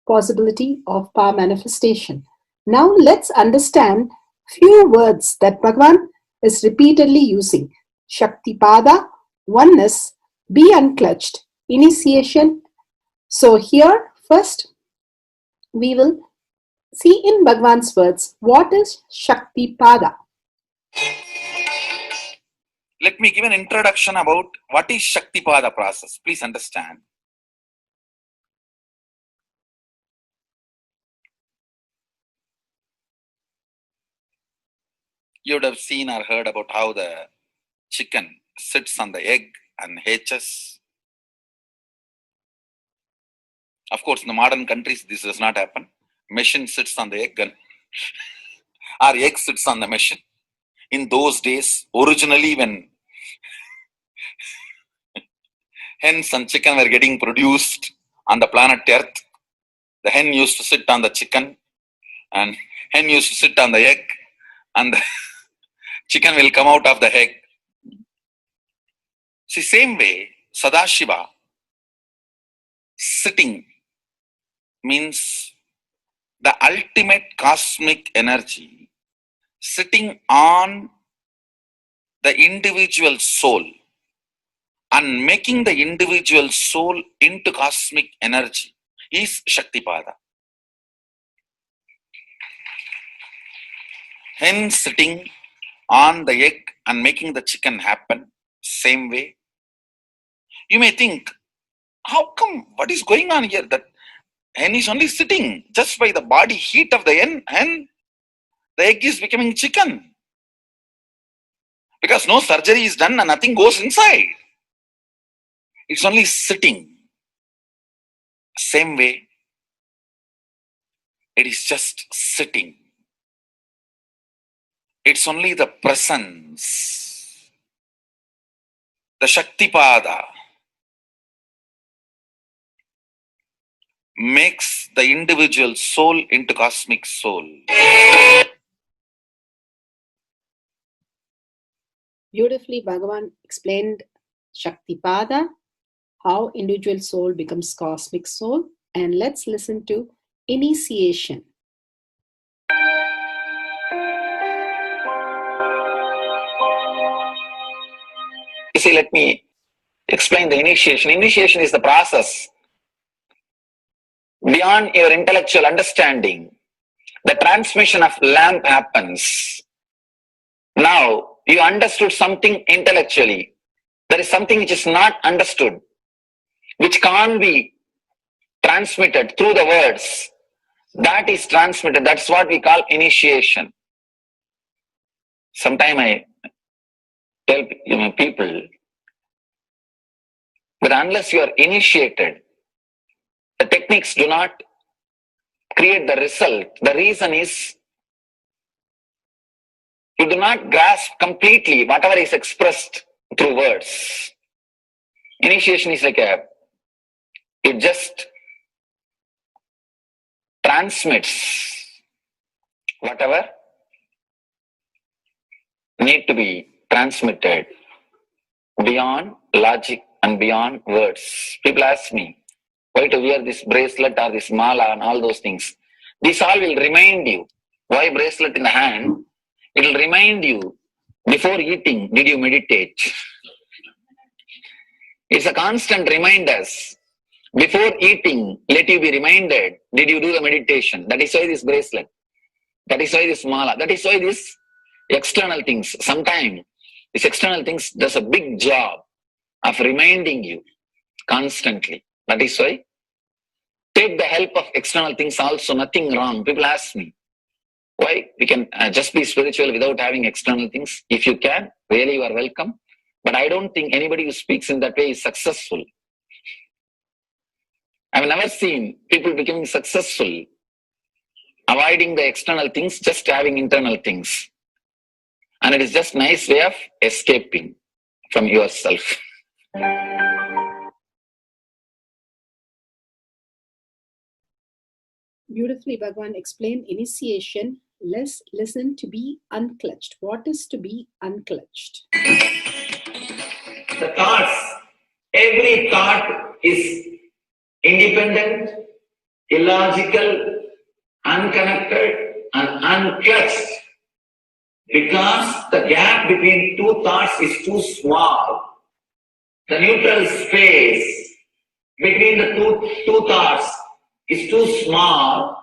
possibility of power manifestation. Now let's understand few words that Bhagavan is repeatedly using. Shaktipada, oneness, be unclutched, initiation. So here first we will see in Bhagavan's words what is Shaktipada. Let me give an introduction about what is Shaktipada process. Please understand. You would have seen or heard about how the chicken sits on the egg and hatches. Of course, in the modern countries, this does not happen. Machine sits on the egg and our egg sits on the machine. In those days, originally when hens and chicken were getting produced on the planet Earth, the hen used to sit on the chicken and hen used to sit on the egg and the chicken will come out of the egg. See, same way, Sadashiva, sitting means the ultimate cosmic energy sitting on the individual soul and making the individual soul into cosmic energy is Shaktipada. Hence, sitting on the egg and making the chicken happen, same way. You may think, how come, what is going on here? That hen is only sitting just by the body heat of the hen, the egg is becoming chicken. Because no surgery is done and nothing goes inside. It's only sitting. Same way, it is just sitting. It's only the presence, the Shaktipada, makes the individual soul into cosmic soul. Beautifully, Bhagavan explained Shaktipada, how individual soul becomes cosmic soul. And let's listen to initiation. You see, let me explain the initiation. Initiation is the process beyond your intellectual understanding. The transmission of lamp happens. Now, you understood something intellectually. There is something which is not understood, which can't be transmitted through the words. That is transmitted. That's what we call initiation. Sometimes I tell people that unless you are initiated, the techniques do not create the result. The reason is You do not grasp completely whatever is expressed through words. Initiation is like it just transmits whatever need to be transmitted beyond logic and beyond words. People ask me, why to wear this bracelet or this mala and all those things. This all will remind you. Why bracelet in the hand? It will remind you, before eating, did you meditate? It's a constant reminder. Before eating, let you be reminded, did you do the meditation? That is why this bracelet. That is why this mala. That is why this external things. Sometimes these external things does a big job of reminding you constantly. That is why take the help of external things also, nothing wrong. People ask me, why we can just be spiritual without having external things? If you can, really you are welcome. But I don't think anybody who speaks in that way is successful. I've never seen people becoming successful avoiding the external things, just having internal things. And it is just nice way of escaping from yourself. Beautifully, Bhagwan explained initiation. Let's listen to be unclutched. What is to be unclutched? The thoughts, every thought is independent, illogical, unconnected, and unclutched. Because the gap between two thoughts is too small. The neutral space between the two thoughts is too small.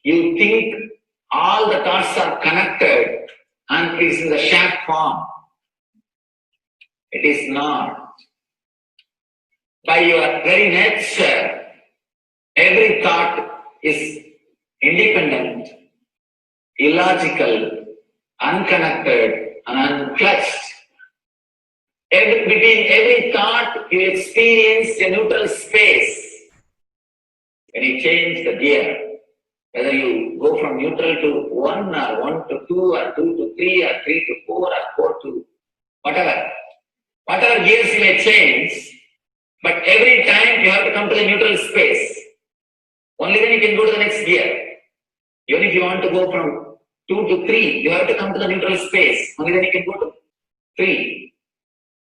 You think all the thoughts are connected and it is in the shape form. It is not. By your very nature, every thought is independent, illogical, unconnected, and unclutched. Between every thought, you experience a neutral space. When you change the gear, whether you go from neutral to 1 or 1 to 2 or 2 to 3 or 3 to 4 or 4 to whatever gears you may change, but every time you have to come to the neutral space. Only then you can go to the next gear. Even if you want to go from 2 to 3, you have to come to the neutral space. Only then you can go to 3.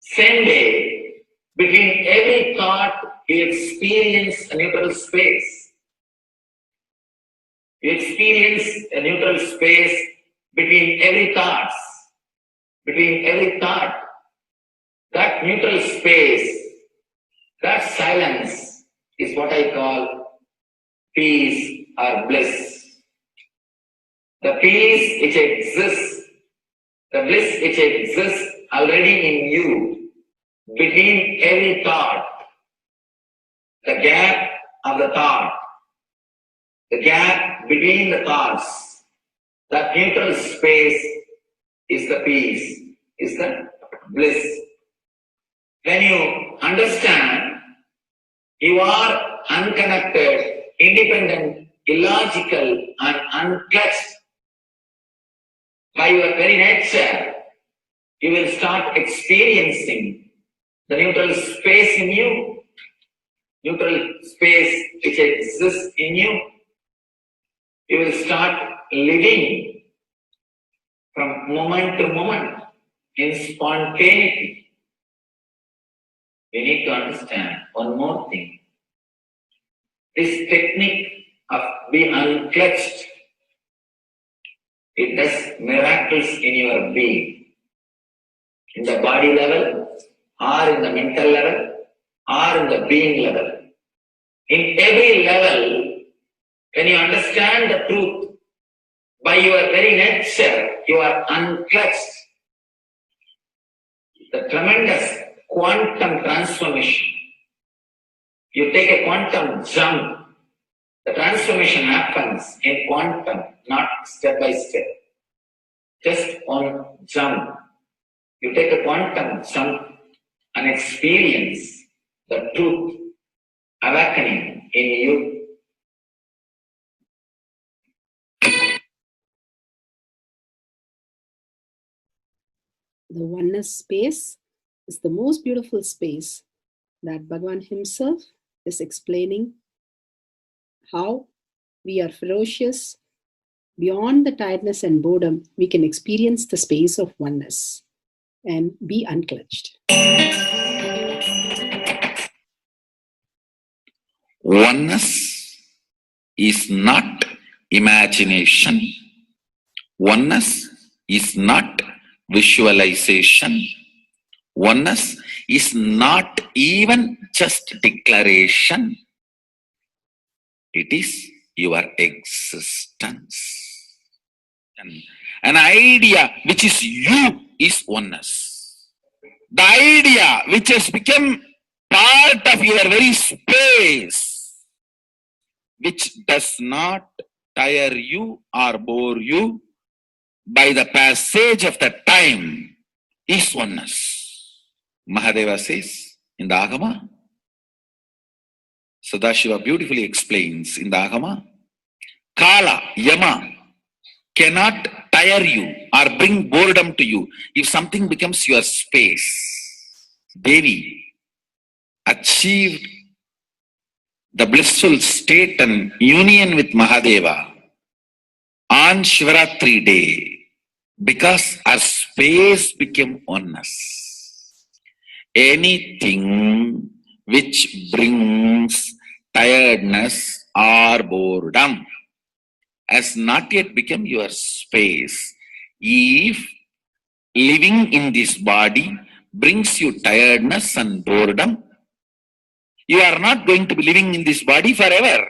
Same way, between every thought, you experience a neutral space. You experience a neutral space between every thought. Between every thought. That neutral space, that silence is what I call peace or bliss. The peace which exists, the bliss which exists already in you, between every thought, the gap of the thought, the gap between the thoughts, that neutral space is the peace, is the bliss. When you understand you are unconnected, independent, illogical, and unclutched, by your very nature, you will start experiencing the neutral space in you, neutral space which exists in you. You will start living from moment to moment in spontaneity. You need to understand one more thing. This technique of be unclutched, it does miracles in your being. In the body level, or in the mental level, or in the being level. In every level, when you understand the truth, by your very nature, you are unclutched. The tremendous quantum transformation. You take a quantum jump. The transformation happens in quantum, not step by step. Just one jump. You take a quantum jump and experience the truth awakening in you. The oneness space is the most beautiful space that Bhagavan himself is explaining how we are ferocious. Beyond the tiredness and boredom, we can experience the space of oneness and be unclutched. Oneness is not imagination. Oneness is not visualization. Oneness is not even just declaration. It is your existence. An idea which is you is oneness. The idea which has become part of your very space, which does not tire you or bore you by the passage of the time, is oneness. Mahadeva says in the Agama, Sadashiva beautifully explains in the Agama, Kala, Yama cannot tire you or bring boredom to you if something becomes your space. Devi achieved the blissful state and union with Mahadeva on Shivaratri day because our space became oneness. Anything which brings tiredness or boredom has not yet become your space. If living in this body brings you tiredness and boredom, you are not going to be living in this body forever.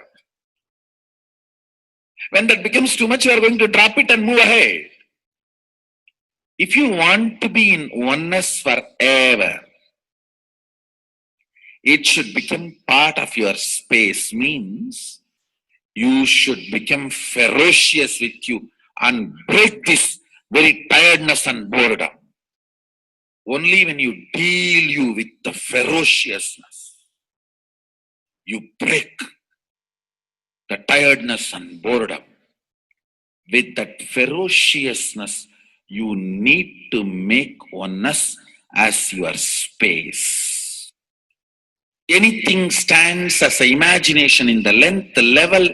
When that becomes too much, you are going to drop it and move ahead. If you want to be in oneness forever, it should become part of your space, means you should become ferocious with you and break this very tiredness and boredom. Only when you deal you with the ferociousness, you break the tiredness and boredom. With that ferociousness, you need to make oneness as your space. Anything stands as an imagination in the length level,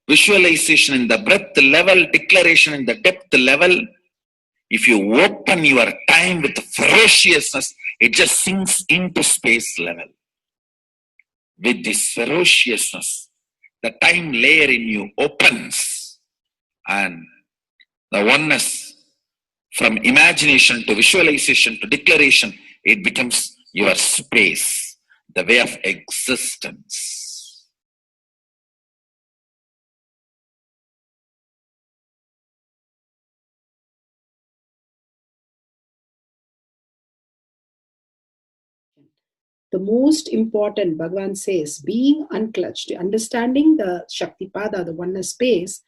visualization in the breadth level, declaration in the depth level. If you open your time with ferociousness, it just sinks into space level. With this ferociousness, the time layer in you opens, and the oneness from imagination to visualization to declaration, it becomes your space, the way of existence. The most important, Bhagavan says, being unclutched, understanding the Shaktipada, the oneness space,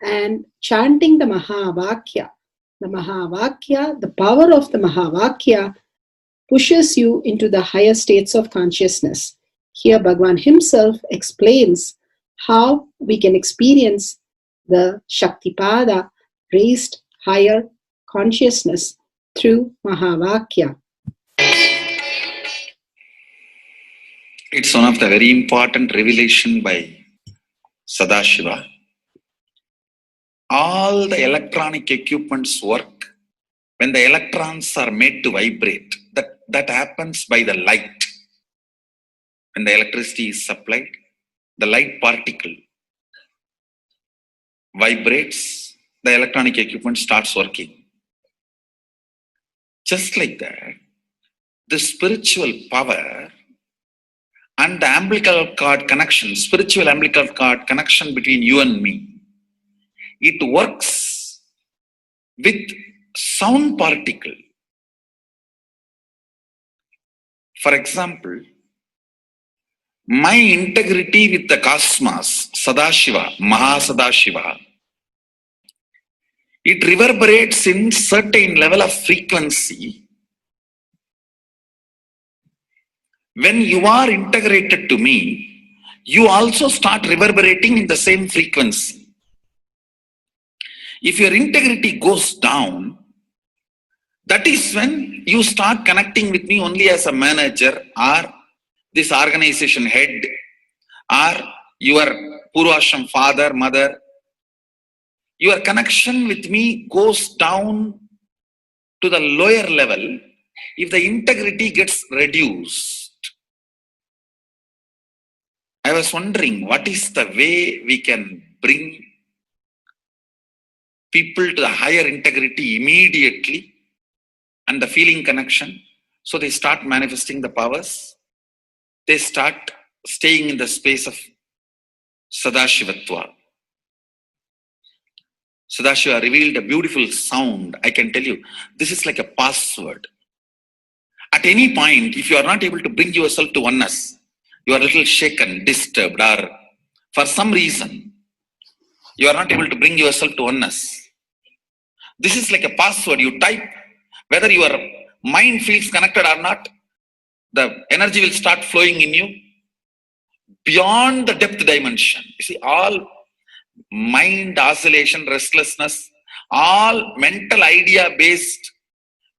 and chanting the Mahavakya. The Mahavakya, the power of the Mahavakya, pushes you into the higher states of consciousness. Here Bhagavan himself explains how we can experience the Shaktipada, raised higher consciousness, through Mahavakya. It's one of the very important revelation by Sadashiva. All the electronic equipments work when the electrons are made to vibrate. That happens by the light. When the electricity is supplied, the light particle vibrates, the electronic equipment starts working. Just like that, the spiritual power and the umbilical cord connection, spiritual umbilical cord connection between you and me, it works with sound particle. For example, my integrity with the cosmos, Sadashiva, Mahasadashiva, it reverberates in certain level of frequency. When you are integrated to me, you also start reverberating in the same frequency. If your integrity goes down, That is when you start connecting with me only as a manager or this organization head or your Purvashram father, mother. Your connection with me goes down to the lower level if the integrity gets reduced. I was wondering, what is the way we can bring people to the higher integrity immediately and the feeling connection, so they start manifesting the powers, they start staying in the space of Sadashivatva. Sadashiva revealed a beautiful sound. I can tell you, this is like a password. At any point, if you are not able to bring yourself to oneness, you are a little shaken, disturbed, or for some reason, you are not able to bring yourself to oneness. This is like a password. You type, whether your mind feels connected or not, the energy will start flowing in you beyond the depth dimension. You see, all mind oscillation, restlessness, all mental idea based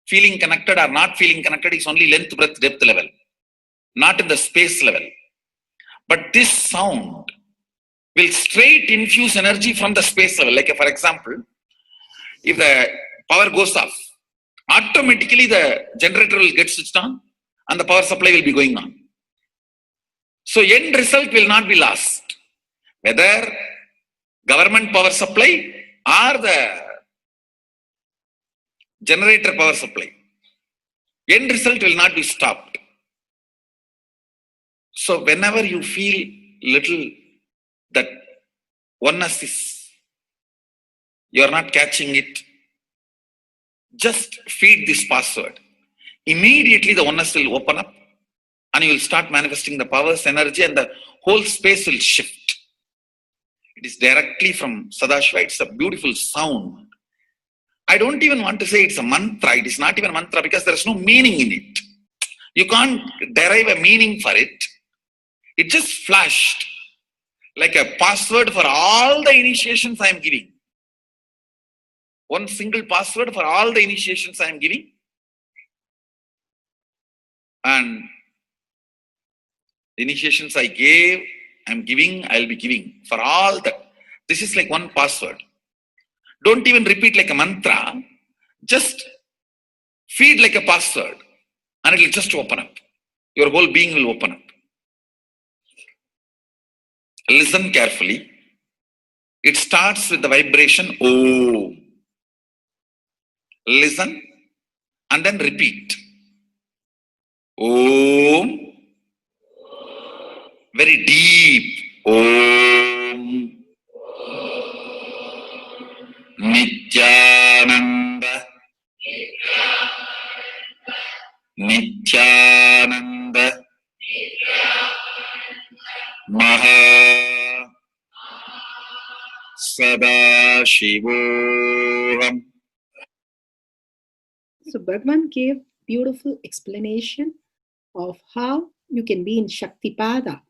feeling connected or not feeling connected is only length, breadth, depth level, not in the space level. But this sound will straight infuse energy from the space level. Like for example, if the power goes off, automatically the generator will get switched on and the power supply will be going on. So end result will not be lost. Whether government power supply or the generator power supply, end result will not be stopped. So whenever you feel little that oneness is, you are not catching it, just feed this password. Immediately the oneness will open up and you will start manifesting the powers, energy, and the whole space will shift. It is directly from Sadashiva. It's a beautiful sound. I don't even want to say it's a mantra. It is not even a mantra because there is no meaning in it. You can't derive a meaning for it. It just flashed like a password for all the initiations I am giving. One single password for all the initiations I am giving. And the initiations I gave, I am giving, I will be giving for all that. This is like one password. Don't even repeat like a mantra. Just feed like a password and it will just open up. Your whole being will open up. Listen carefully. It starts with the vibration Om. Listen and then repeat. Om. Very deep. Om. Nithyananda. Nithyananda. Maha Sadashivoham. So Bhagavan gave beautiful explanation of how you can be in Shaktipada.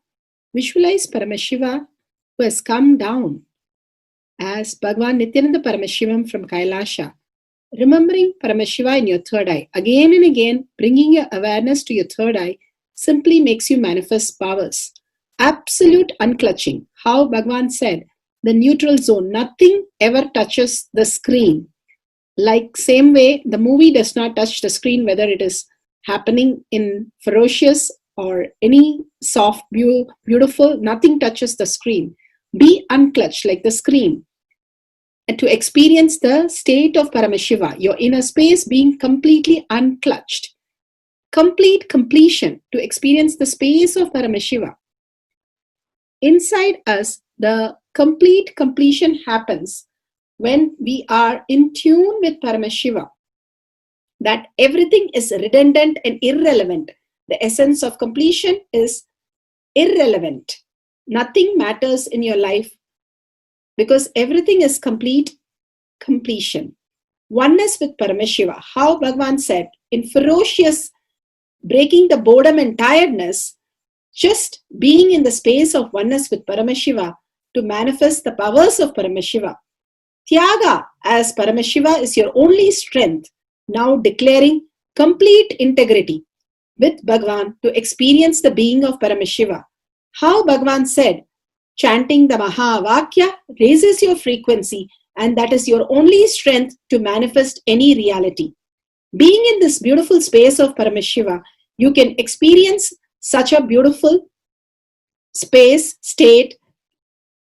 Visualize Paramashiva who has come down as Bhagavan Nithyananda Paramashivam from Kailasha. Remembering Paramashiva in your third eye. Again and again, bringing your awareness to your third eye simply makes you manifest powers. Absolute unclutching. How Bhagavan said, the neutral zone. Nothing ever touches the screen. Like same way, the movie does not touch the screen, whether it is happening in ferocious or any soft, beautiful, nothing touches the screen. Be unclutched like the screen. And to experience the state of Paramashiva, your inner space being completely unclutched. Complete completion to experience the space of Paramashiva. Inside us, the complete completion happens when we are in tune with Paramashiva. That everything is redundant and irrelevant. The essence of completion is irrelevant. Nothing matters in your life because everything is complete completion. Oneness with Paramashiva. How Bhagavan said, in ferocious breaking the boredom and tiredness, just being in the space of oneness with Paramashiva to manifest the powers of Paramashiva. Tyaga as Paramashiva is your only strength. now declaring complete integrity with Bhagwan to experience the being of Paramashiva. How Bhagwan said, chanting the Mahavakya raises your frequency, and that is your only strength to manifest any reality. Being in this beautiful space of Paramashiva, you can experience such a beautiful space, state,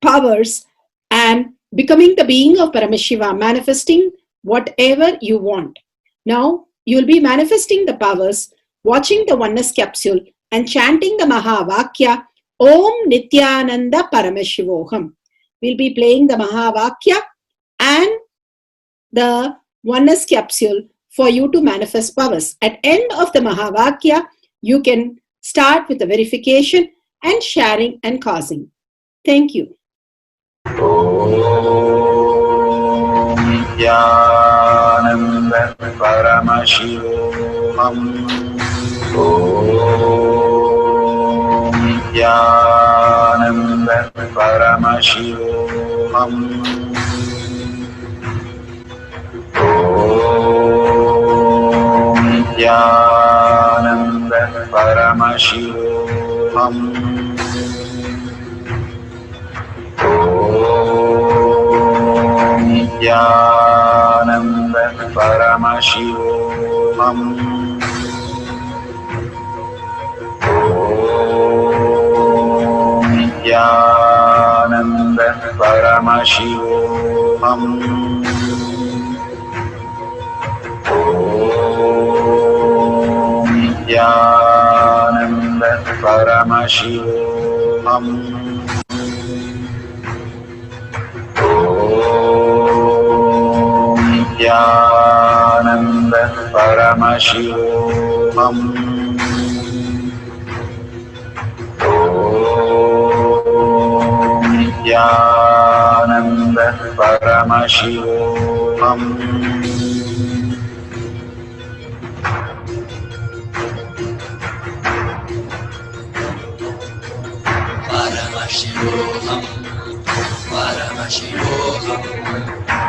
powers, and becoming the being of Paramashiva, manifesting whatever you want. Now, you will be manifesting the powers, watching the oneness capsule, and chanting the Mahavakya, Om Nithyananda Paramashivoham. We'll be playing the Mahavakya and the oneness capsule for you to manifest powers. At end of the Mahavakya, you can start with the verification and sharing and causing. Thank you. Nithyananda Paramashivoham. Om Nithyananda Paramashivoham. Om Nithyananda Paramashivoham. Om Nithyananda Paramashivoham. Om Nithyananda Paramashivoham. Om Nithyananda Paramashivoham. Om Nithyananda Paramashivoham. Om Nithyananda Paramashivoham.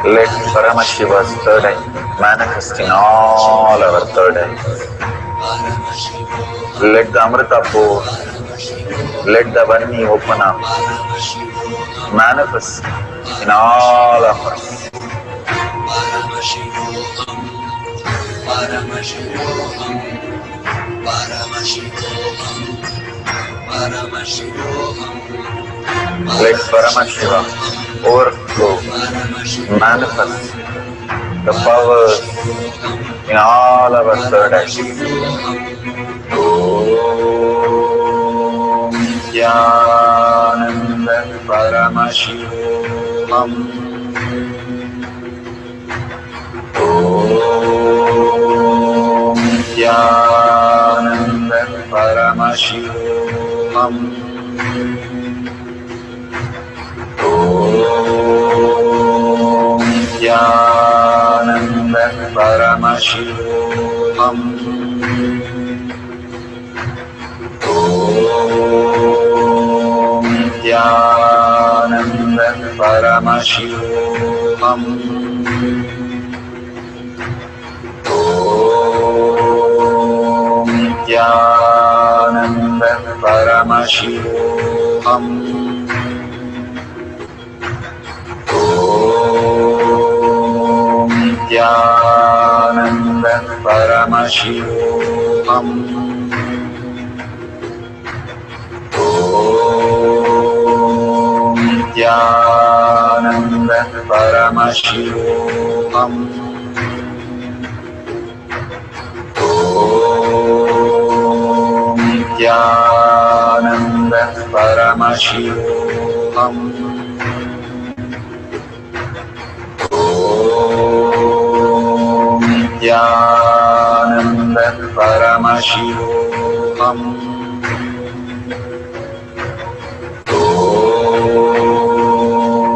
Let Paramashiva's third eye manifest in all our third eyes. Let the Amrita pour, let the Vani open up, manifest in all of us. Let Paramashiva overflow, manifest the powers in all our third eyes. Om Nithyananda Paramashivoham. Om Nithyananda Paramashivoham. Om Nithyananda Paramashivoham. Om Nithyananda Paramashivoham. Om Nithyananda Paramashivoham. Om Nithyananda Paramashivoham. Om Nithyananda Paramashivoham. Om Nithyananda Paramashivoham. Om Nithyananda Paramashivoham. Om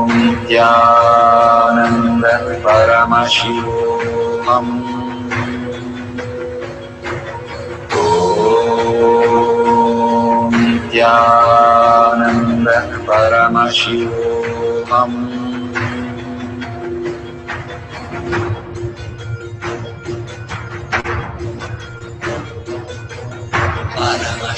Nithyananda Paramashivoham. Om Nithyananda Paramashivoham.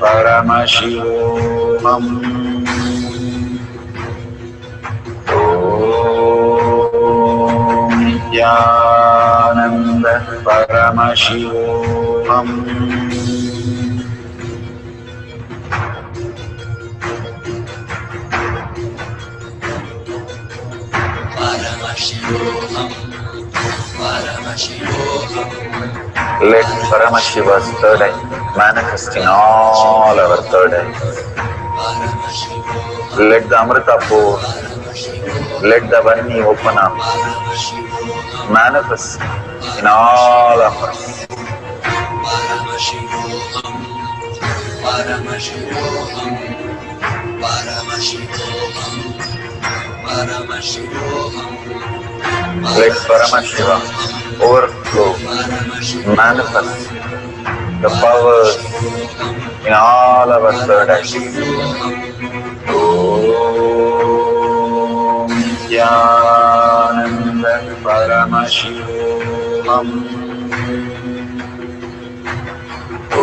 Paramashivoham. Om Nithyananda Paramashivoham. Let Paramashiva's third eye manifest in all our third eyes. Let the Amrita pour, let the Varni open up, manifest in all of us. Let Paramashiva overflow, manifest the powers in all our third eyes. Om Nithyananda Paramashivoham. Om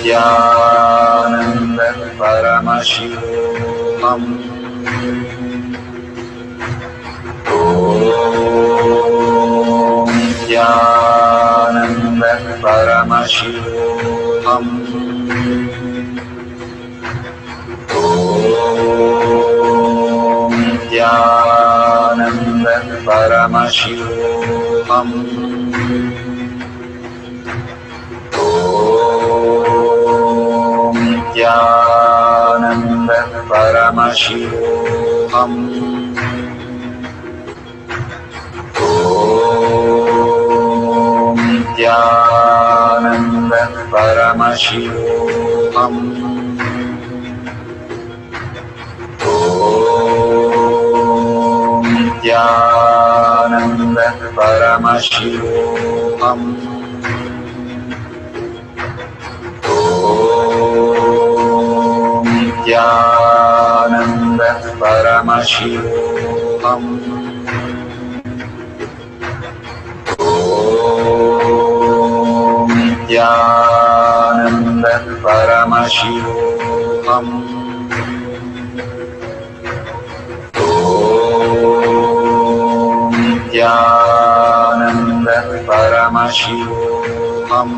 Nithyananda Paramashivoham. Om Nithyananda Paramashivoham. Om Nithyananda Paramashivoham. Om Nithyananda Paramashivoham. Om Nithyananda Paramashivoham. Om Nithyananda Paramashivoham. Om Nithyananda Paramashivoham. Om Nithyananda Paramashivoham. Om Nithyananda Paramashivoham.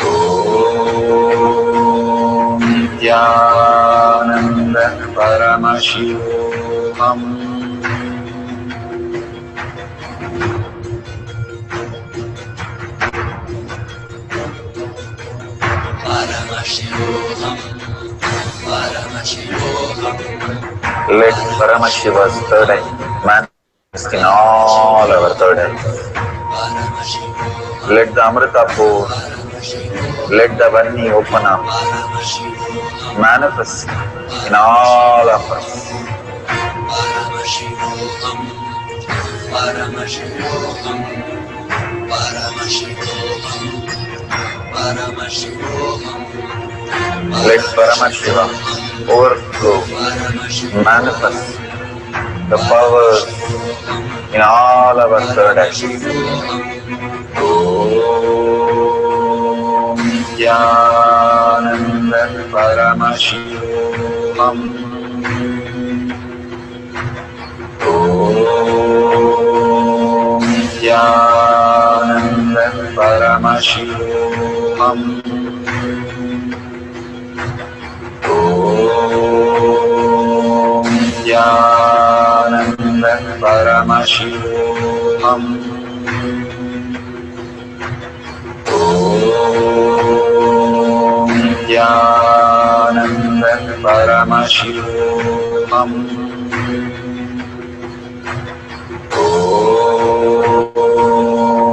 Om Nithyananda Paramashivoham. Let Paramashiva's third eye manifest in all our third eyes. Let the Amrita pour, let the Varni open up, manifest in all of us. Let Paramashiva overflow, manifest the powers in all our third eyes. Om Nithyananda Paramashivoham. Om Nithyananda Paramashivoham. Om Nithyananda Paramashivoham. Om Nithyananda Paramashivoham. Om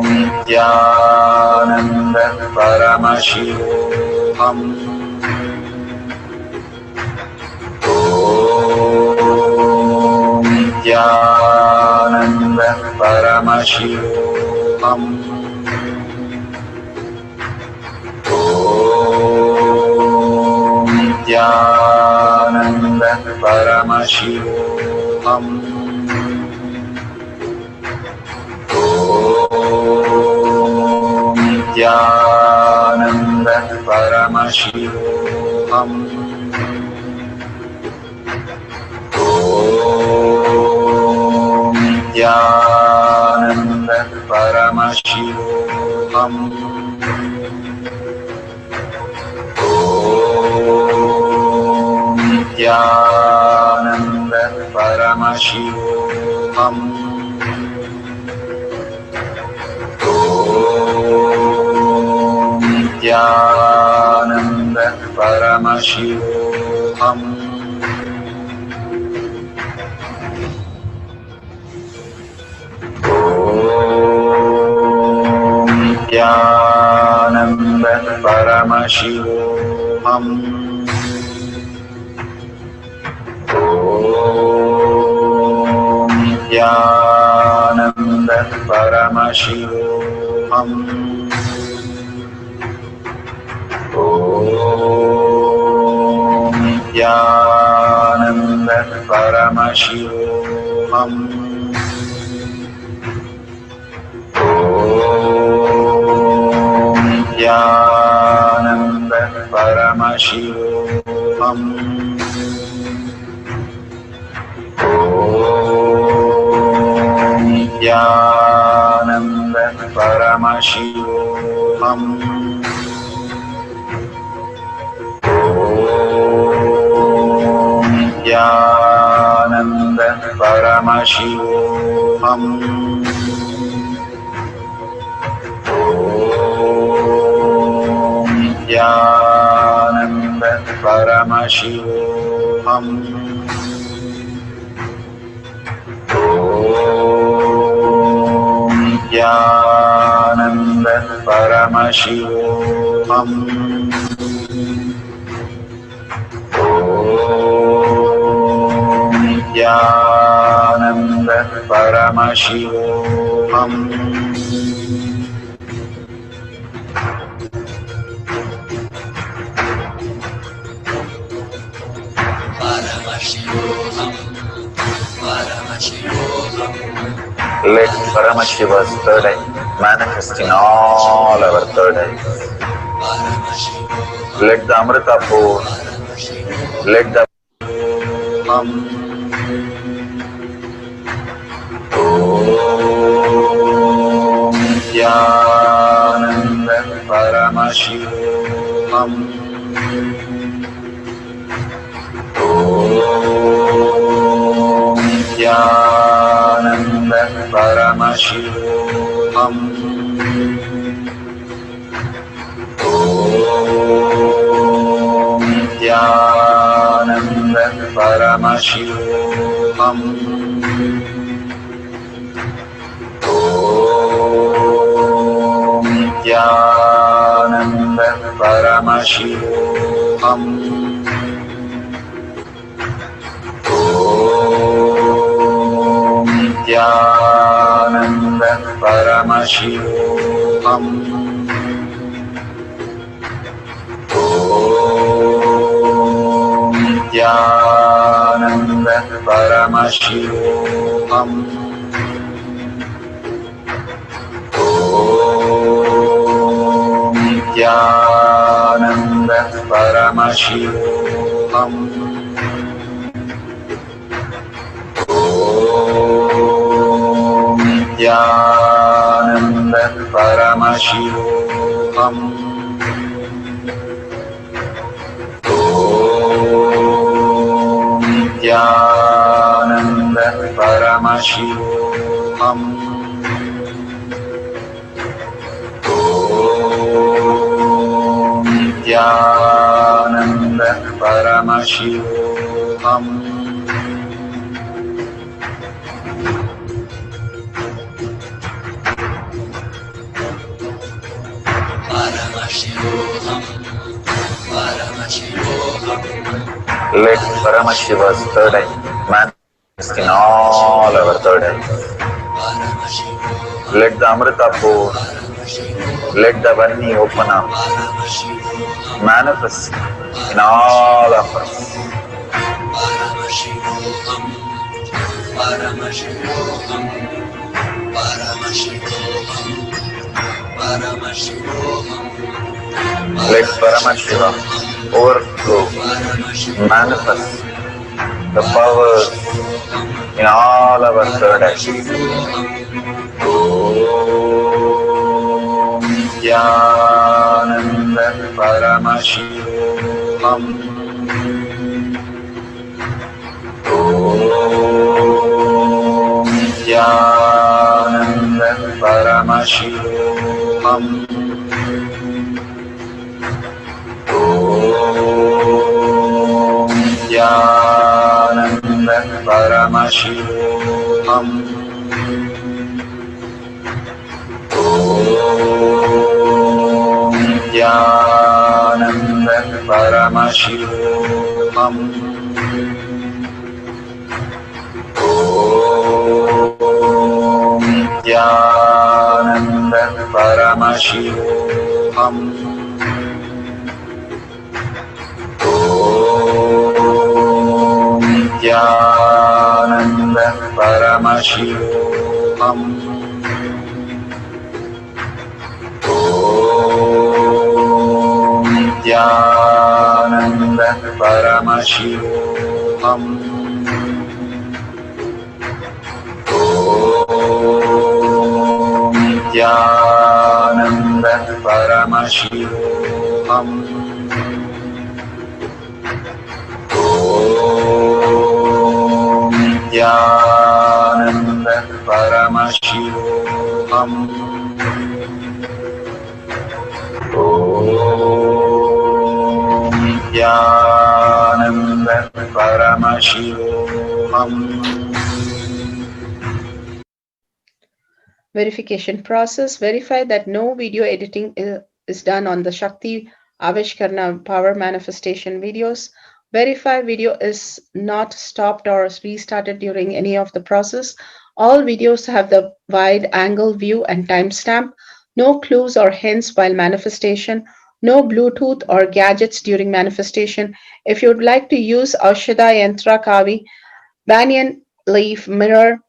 Nithyananda Paramashivoham. Om Nithyananda Paramashivoham. Om Nithyananda Paramashivoham. Om Nithyananda Paramashivoham. Om Nithyananda Paramashivoham. Om Nithyananda Paramashivoham. Om Nithyananda Paramashivoham. Om Nithyananda Paramashivoham. Om Nithyananda Paramashivoham. Om Nithyananda Paramashivoham. Om Nithyananda Paramashivoham. Om Nithyananda Paramashivoham. Om Nithyananda Paramashivoham. Om Nithyananda Paramashivoham. Om Nithyananda Paramashivoham. Om Nithyananda Paramashivoham. Let Paramashiva's third eye manifest in all our third eyes. Let the Amrita pour, let the Om Nithyananda Paramashivoham. Om Nithyananda Paramashivoham. Om Nithyananda Paramashivoham. Om Nithyananda Paramashivoham. Om Nithyananda Paramashivoham. Om Nithyananda Paramashivoham. Om Nithyananda Paramashivoham. Om Nithyananda Paramashivoham. Om Nithyananda Paramashivoham. Om Nithyananda Paramashivoham. Let Paramashiva's third eye manifest in all our third eyes. Let the Amrita pour, let the Varni open up, manifest in all of us. Let Paramashiva overflow, manifest the powers in all our third eye. Om Nithyananda Paramashivoham. Om Nithyananda Paramashivoham. Om Nithyananda Paramashivoham. Om Nithyananda Paramashivoham. Om Nithyananda Paramashivoham. Om Nithyananda Paramashivoham. Om Nithyananda Paramashivoham. Om Nithyananda Paramashivoham. Om Nithyananda Paramashivoham. Om Nithyananda Paramashivoham. Verification process. Verify that no video editing is done on the Shakti Avishkarna power manifestation videos. Verify video is not stopped or restarted during any of the process. All videos have the wide angle view and timestamp. No clues or hints while manifestation. No Bluetooth or gadgets during manifestation. If you would like to use Aushadha Yantra Kavi, banyan leaf mirror,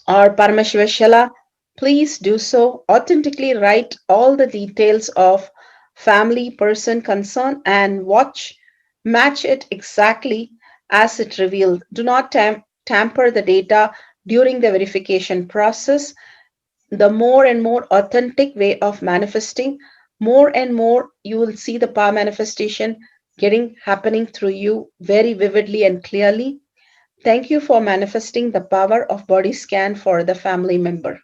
or Parameshwashala, please do so. Authentically write all the details of family person concerned and match it exactly as it revealed. Do not tamper the data during the verification process. The more and more authentic way of manifesting, more and more you will see the power manifestation happening through you very vividly and clearly. Thank you for manifesting the power of body scan for the family member.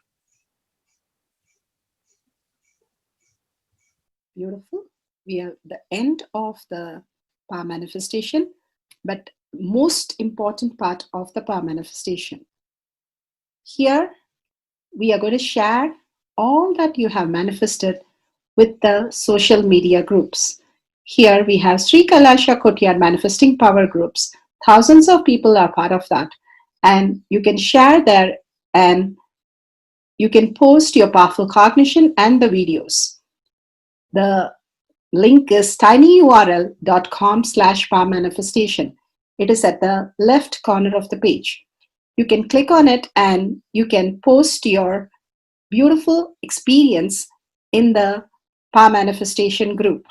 Beautiful. We are at the end of the power manifestation, but most important part of the power manifestation. Here, we are going to share all that you have manifested with the social media groups. Here we have Sri Kailasha Kotyar Manifesting Power Groups. Thousands of people are part of that. And you can share there and you can post your powerful cognition and the videos. The link is tinyurl.com/power manifestation. It is at the left corner of the page. You can click on it and you can post your beautiful experience in the power manifestation group.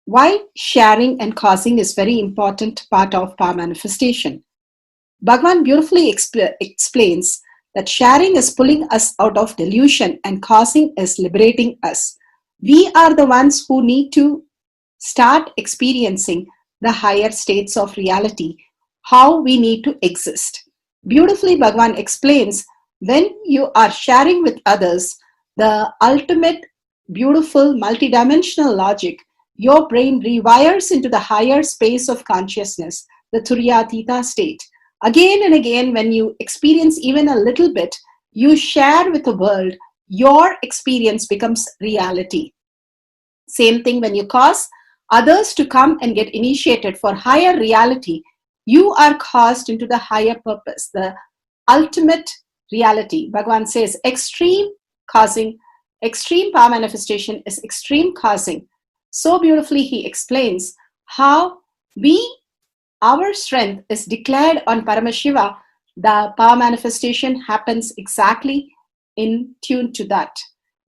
Why sharing and causing is very important part of power manifestation. Bhagavan beautifully explains that sharing is pulling us out of delusion and causing is liberating us. We are the ones who need to start experiencing the higher states of reality, how we need to exist. Beautifully, Bhagavan explains when you are sharing with others the ultimate beautiful multidimensional logic, your brain rewires into the higher space of consciousness, the Turyatita state. Again and again, when you experience even a little bit, you share with the world, your experience becomes reality. Same thing when you cause others to come and get initiated for higher reality, you are caused into the higher purpose, the ultimate reality. Bhagavan says extreme causing, extreme power manifestation is extreme causing. So beautifully he explains how our strength is declared on Paramashiva. The power manifestation happens exactly in tune to that.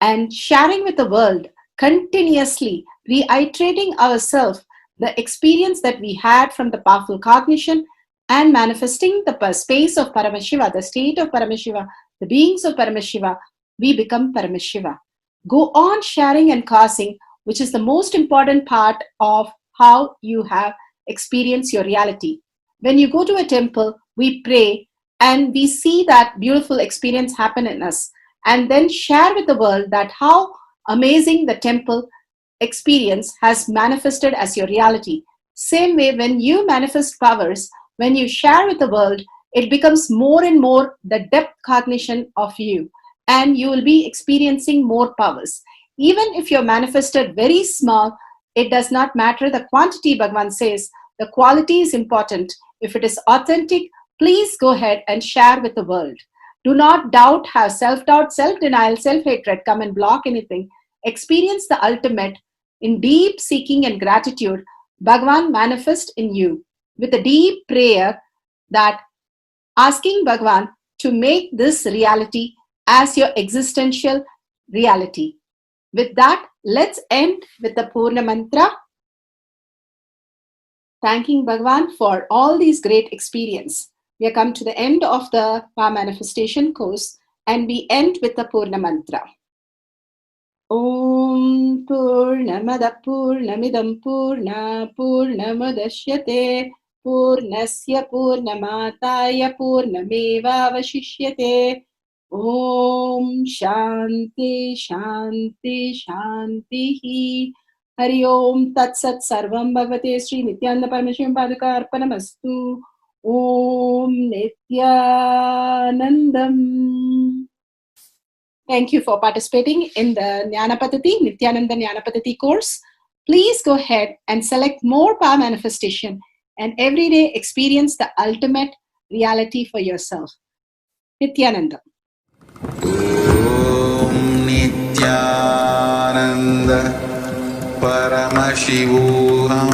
and sharing with the world continuously, reiterating ourselves the experience that we had from the powerful cognition and manifesting the space of Paramashiva, the state of Paramashiva, the beings of Paramashiva, we become Paramashiva. Go on sharing and causing, which is the most important part of how you have experienced your reality. When you go to a temple, we pray and we see that beautiful experience happen in us, and then share with the world that how amazing the temple experience has manifested as your reality. Same way, when you manifest powers, when you share with the world, it becomes more and more the depth cognition of you, and you will be experiencing more powers. Even if you're manifested very small, it does not matter the quantity, Bhagavan says. The quality is important. If it is authentic, please go ahead and share with the world. Do not doubt, have self-doubt, self-denial, self-hatred come and block anything. Experience the ultimate in deep seeking and gratitude. Bhagavan manifest in you with a deep prayer, that asking Bhagavan to make this reality as your existential reality. With that, let's end with the Purna Mantra, thanking Bhagavan for all these great experience. We have come to the end of the Power Manifestation course, and we end with the Purna Mantra. Om Purnamada Purnamidam Purna Purnamudashyate Purnasya Purnamataya Purnameva Vashishyate. Om Shanti Shanti Shanti. Hari Om Tat Sat Sarvam Bhavate Sri Nithyananda Parameshivam Padaka Arpanamastu. Om Nithyanandam. Thank you for participating in the Jnana Paddhati, Nithyananda Jnana Paddhati course. Please go ahead and select more power manifestation and every day experience the ultimate reality for yourself. Nithyananda. Om Nithyananda Paramashivoham